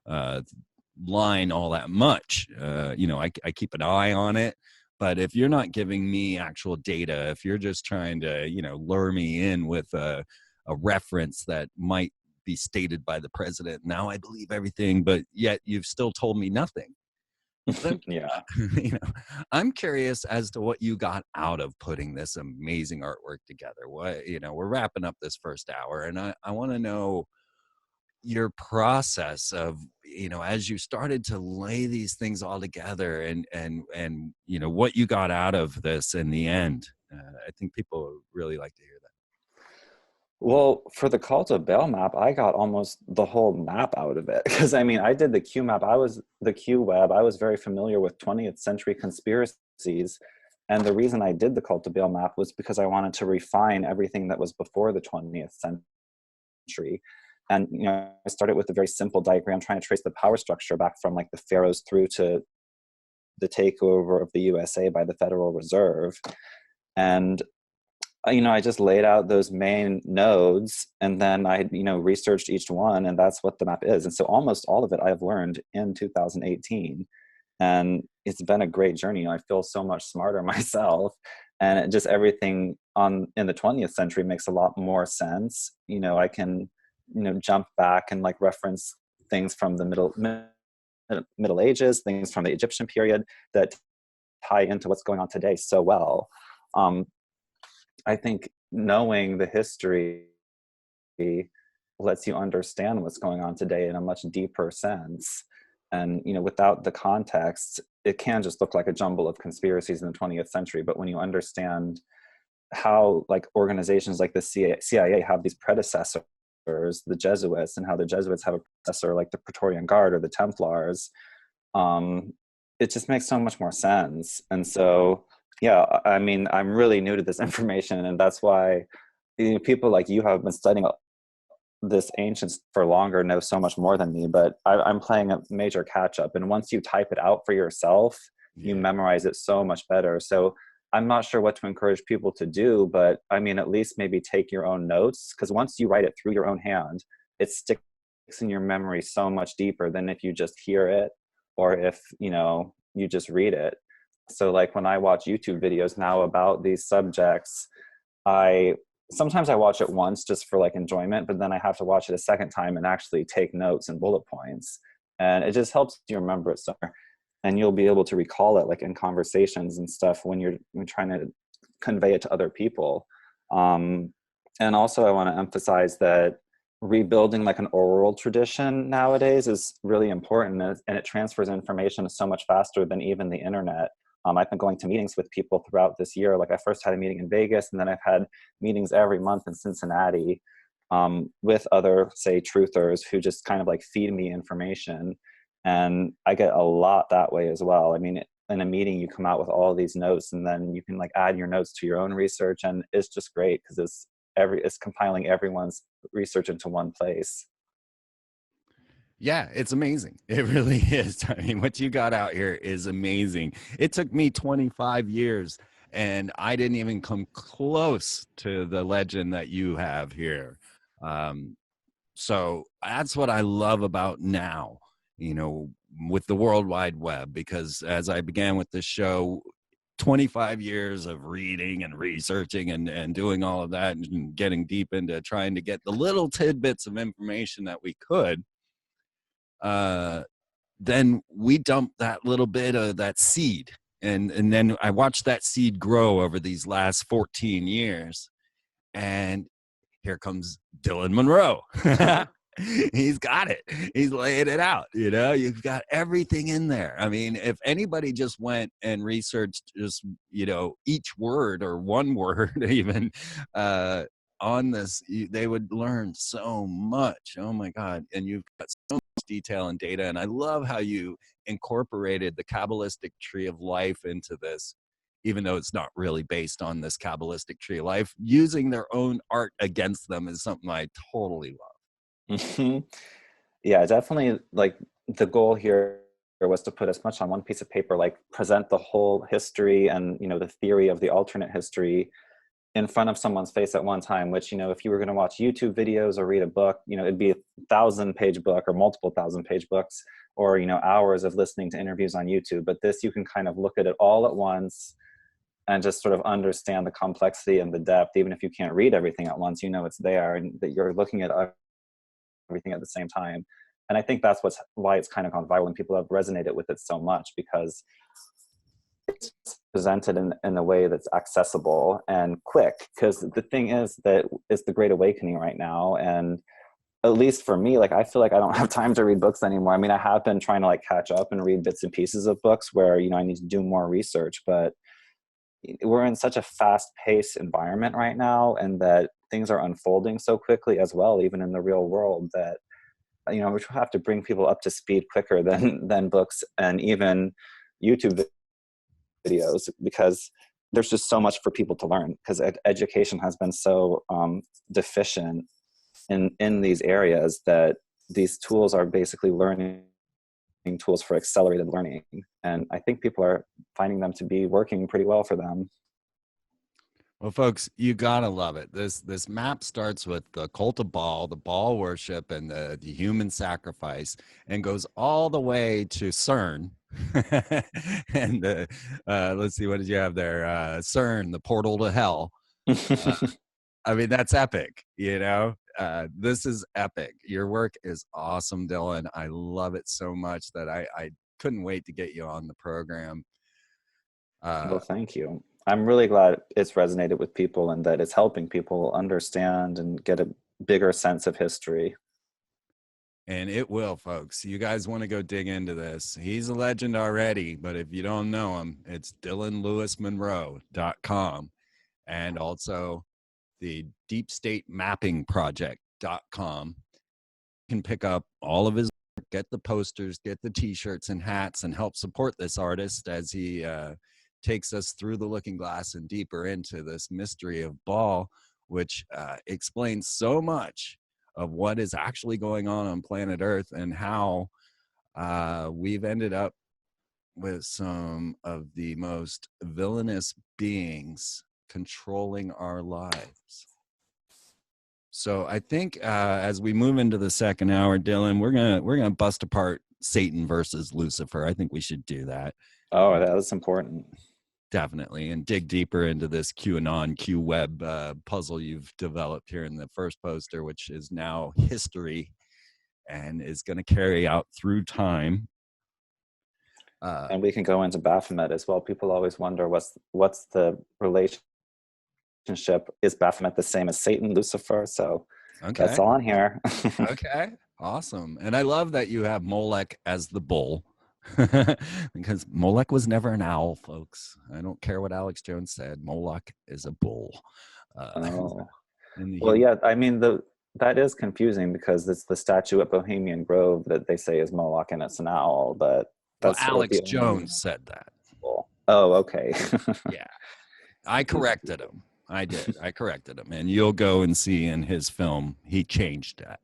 line all that much. I keep an eye on it, but if you're not giving me actual data, if you're just trying to lure me in with a reference that might be stated by the president, now I believe everything, but yet you've still told me nothing. Yeah. I'm curious as to what you got out of putting this amazing artwork together. What, we're wrapping up this first hour, and I want to know your process of, as you started to lay these things all together, and what you got out of this in the end. I think people really like to hear that. Well, for the cult of BAAL map, I got almost the whole map out of it. Because I did the Q map. The QWeb. I was very familiar with 20th century conspiracies. And the reason I did the cult of BAAL map was because I wanted to refine everything that was before the 20th century. And, I started with a very simple diagram trying to trace the power structure back from like the pharaohs through to the takeover of the USA by the Federal Reserve. And I just laid out those main nodes, and then I, researched each one, and that's what the map is. And so almost all of it I've learned in 2018, and it's been a great journey. I feel so much smarter myself, and just everything in the 20th century makes a lot more sense. I can, jump back and like reference things from the Middle Ages, things from the Egyptian period that tie into what's going on today so well. I think knowing the history lets you understand what's going on today in a much deeper sense. And, without the context, it can just look like a jumble of conspiracies in the 20th century. But when you understand how like organizations like the CIA have these predecessors, the Jesuits, and how the Jesuits have a predecessor like the Praetorian Guard or the Templars, it just makes so much more sense. And so, yeah, I'm really new to this information, and that's why people like you have been studying this ancient for longer, know so much more than me. But I'm playing a major catch up, and once you type it out for yourself, you memorize it so much better. So I'm not sure what to encourage people to do, but at least maybe take your own notes, because once you write it through your own hand, it sticks in your memory so much deeper than if you just hear it, or if you just read it. So like when I watch YouTube videos now about these subjects, sometimes I watch it once just for like enjoyment, but then I have to watch it a second time and actually take notes and bullet points. And it just helps you remember it somewhere. And you'll be able to recall it like in conversations and stuff when you're trying to convey it to other people. And also I want to emphasize that rebuilding like an oral tradition nowadays is really important, and it transfers information so much faster than even the internet. I've been going to meetings with people throughout this year. Like I first had a meeting in Vegas, and then I've had meetings every month in Cincinnati with other, say, truthers who just kind of like feed me information. And I get a lot that way as well. In a meeting, you come out with all these notes, and then you can like add your notes to your own research. And it's just great because it's compiling everyone's research into one place. Yeah, it's amazing. It really is. What you got out here is amazing. It took me 25 years, and I didn't even come close to the legend that you have here. So that's what I love about now, with the World Wide Web, because as I began with this show, 25 years of reading and researching and doing all of that and getting deep into trying to get the little tidbits of information that we could, then we dumped that little bit of that seed. And then I watched that seed grow over these last 14 years. And here comes Dylan Monroe. He's got it. He's laying it out. You know, you've got everything in there. I mean, if anybody just went and researched just, you know, each word or one word even on this, they would learn so much. Oh my God. And you've got so much detail and data. And I love how you incorporated the Kabbalistic tree of life into this, even though it's not really based on this Kabbalistic tree of life. Using their own art against them is something I totally love. Yeah, definitely. Like, the goal here was to put as much on one piece of paper, like present the whole history and, you know, the theory of the alternate history in front of someone's face at one time, which, you know, if you were going to watch YouTube videos or read a book, you know, it'd be a 1,000-page book or multiple 1,000-page books, or, you know, hours of listening to interviews on YouTube. But this, you can kind of look at it all at once and just sort of understand the complexity and the depth. Even if you can't read everything at once, you know it's there and that you're looking at everything at the same time. And I think that's why it's kind of gone viral and people have resonated with it so much, because it's presented in a way that's accessible and quick. Because the thing is that it's the Great Awakening right now, and at least for me, like, I feel like I don't have time to read books anymore. I mean, I have been trying to like catch up and read bits and pieces of books where, you know, I need to do more research, but we're in such a fast-paced environment right now, and that things are unfolding so quickly as well, even in the real world, that, you know, we have to bring people up to speed quicker than books and even YouTube videos, because there's just so much for people to learn, because education has been so deficient in these areas, that these tools are basically learning tools for accelerated learning. And I think people are finding them to be working pretty well for them. Well, folks, you gotta love it. This map starts with the cult of Baal, the Baal worship, and the human sacrifice, and goes all the way to CERN. And let's see, what did you have there? CERN, the portal to hell. I mean, that's epic, you know? This is epic. Your work is awesome, Dylan. I love it so much that I couldn't wait to get you on the program. Well, thank you. I'm really glad it's resonated with people and that it's helping people understand and get a bigger sense of history. And it will, folks. You guys want to go dig into this. He's a legend already, but if you don't know him, it's DylanLewisMonroe.com, and also the DeepStateMappingProject.com. You can pick up all of his work, get the posters, get the t-shirts and hats, and help support this artist as he takes us through the looking glass and deeper into this mystery of Baal, which explains so much of what is actually going on planet Earth, and how we've ended up with some of the most villainous beings controlling our lives. So I think as we move into the second hour, Dylan, we're gonna bust apart Satan versus Lucifer. I think we should do that. Oh, that's important. Definitely, and dig deeper into this QAnon, Q-Web puzzle you've developed here in the first poster, which is now history and is going to carry out through time. And we can go into Baphomet as well. People always wonder what's the relationship. Is Baphomet the same as Satan, Lucifer? So that's all on here. Okay, awesome. And I love that you have Molech as the bull. Because Molech was never an owl, folks. I don't care what Alex Jones said. Molech is a bull. Oh. Well, yeah, I mean, that is confusing, because it's the statue at Bohemian Grove that they say is Moloch and it's an owl, but that's Alex Jones said that. Oh, okay. Yeah, I corrected him. I did. I corrected him, and you'll go and see in his film he changed that.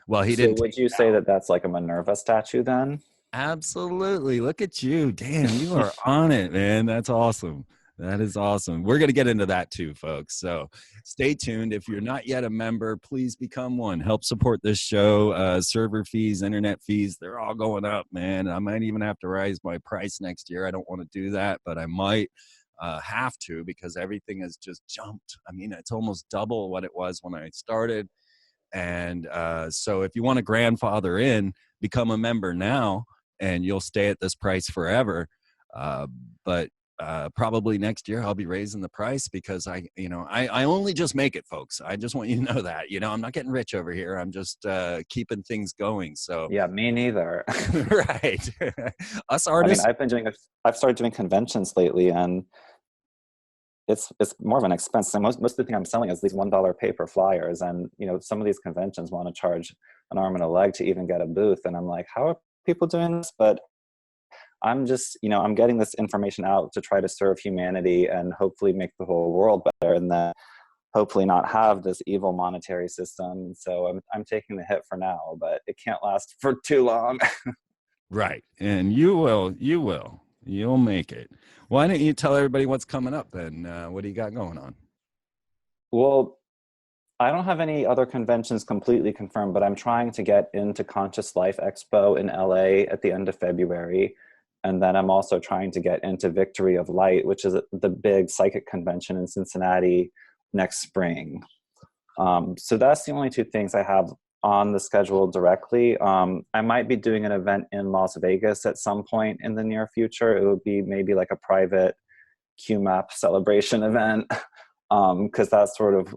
Well, he didn't. So would you say that that's like a Minerva statue then? Absolutely. Look at you. Damn, you are on it, man. That's awesome. That is awesome. We're going to get into that too, folks. So stay tuned. If you're not yet a member, please become one. Help support this show. Server fees, internet fees, they're all going up, man. I might even have to raise my price next year. I don't want to do that, but I might. have to, because everything has just jumped. I mean, it's almost double what it was when I started. And so if you want to grandfather in, become a member now, and you'll stay at this price forever. But probably next year I'll be raising the price, because I only just make it, folks. I just want you to know that, I'm not getting rich over here. I'm just keeping things going. So yeah, me neither. right. Us I mean, artists. I've started doing conventions lately, and it's more of an expense. And most of the thing I'm selling is these $1 paper flyers, and some of these conventions want to charge an arm and a leg to even get a booth, and I'm like, how are people doing this? But I'm just, I'm getting this information out to try to serve humanity and hopefully make the whole world better, and then hopefully not have this evil monetary system. So I'm taking the hit for now, but it can't last for too long. Right. And you'll make it. Why don't you tell everybody what's coming up then? What do you got going on? Well, I don't have any other conventions completely confirmed, but I'm trying to get into Conscious Life Expo in LA at the end of February. And then I'm also trying to get into Victory of Light, which is the big psychic convention in Cincinnati next spring. So that's the only two things I have on the schedule directly. I might be doing an event in Las Vegas at some point in the near future. It would be maybe like a private QMAP celebration event, because that's sort of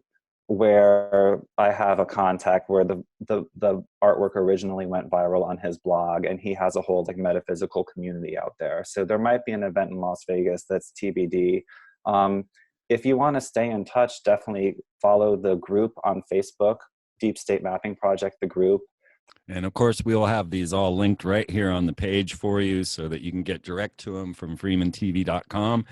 where I have a contact where the artwork originally went viral on his blog, and he has a whole like metaphysical community out there. So there might be an event in Las Vegas that's TBD. If you want to stay in touch, definitely follow the group on Facebook, Deep State Mapping Project, the group. And of course, we will have these all linked right here on the page for you, so that you can get direct to them from freemantv.com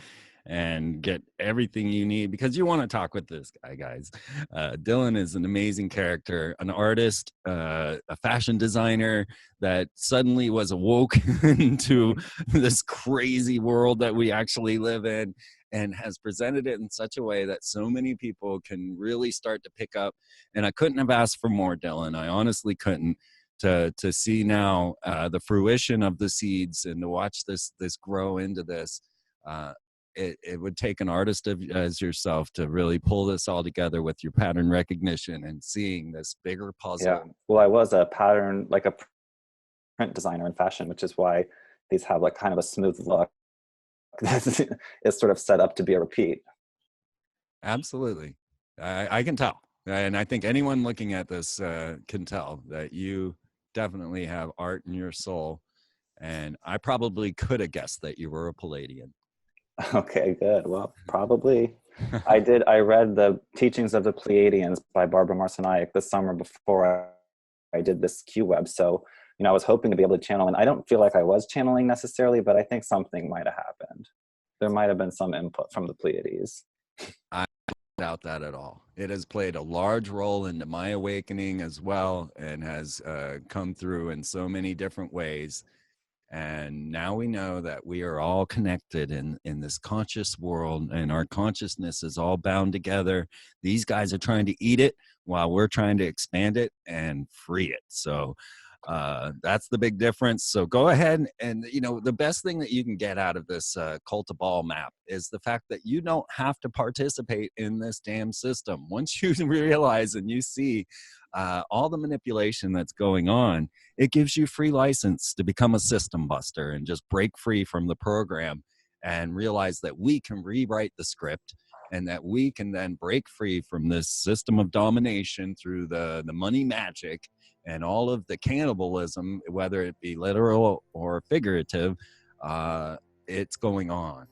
and get everything you need, because you want to talk with this guy, guys. Dylan is an amazing character, an artist, a fashion designer that suddenly was awoke into this crazy world that we actually live in, and has presented it in such a way that so many people can really start to pick up. And I couldn't have asked for more, Dylan. I honestly couldn't. To see now the fruition of the seeds, and to watch this grow into this. It would take an artist as yourself to really pull this all together with your pattern recognition and seeing this bigger puzzle. Yeah. Well, I was a pattern, like a print designer in fashion, which is why these have like kind of a smooth look. It's sort of set up to be a repeat. Absolutely. I can tell. And I think anyone looking at this can tell that you definitely have art in your soul. And I probably could have guessed that you were a Palladian. Okay, good. Well, probably. I read the Teachings of the Pleiadians by Barbara Marciniak the summer before I did this Q-Web. So, I was hoping to be able to channel, and I don't feel like I was channeling necessarily, but I think something might have happened. There might have been some input from the Pleiades. I don't doubt that at all. It has played a large role into my awakening as well, and has come through in so many different ways. And now we know that we are all connected in this conscious world, and our consciousness is all bound together. These guys are trying to eat it while we're trying to expand it and free it. So that's the big difference. So go ahead, and the best thing that you can get out of this Cult of Baal map is the fact that you don't have to participate in this damn system. Once you realize and you see all the manipulation that's going on, it gives you free license to become a system buster and just break free from the program, and realize that we can rewrite the script, and that we can then break free from this system of domination through the money magic and all of the cannibalism, whether it be literal or figurative. It's going on.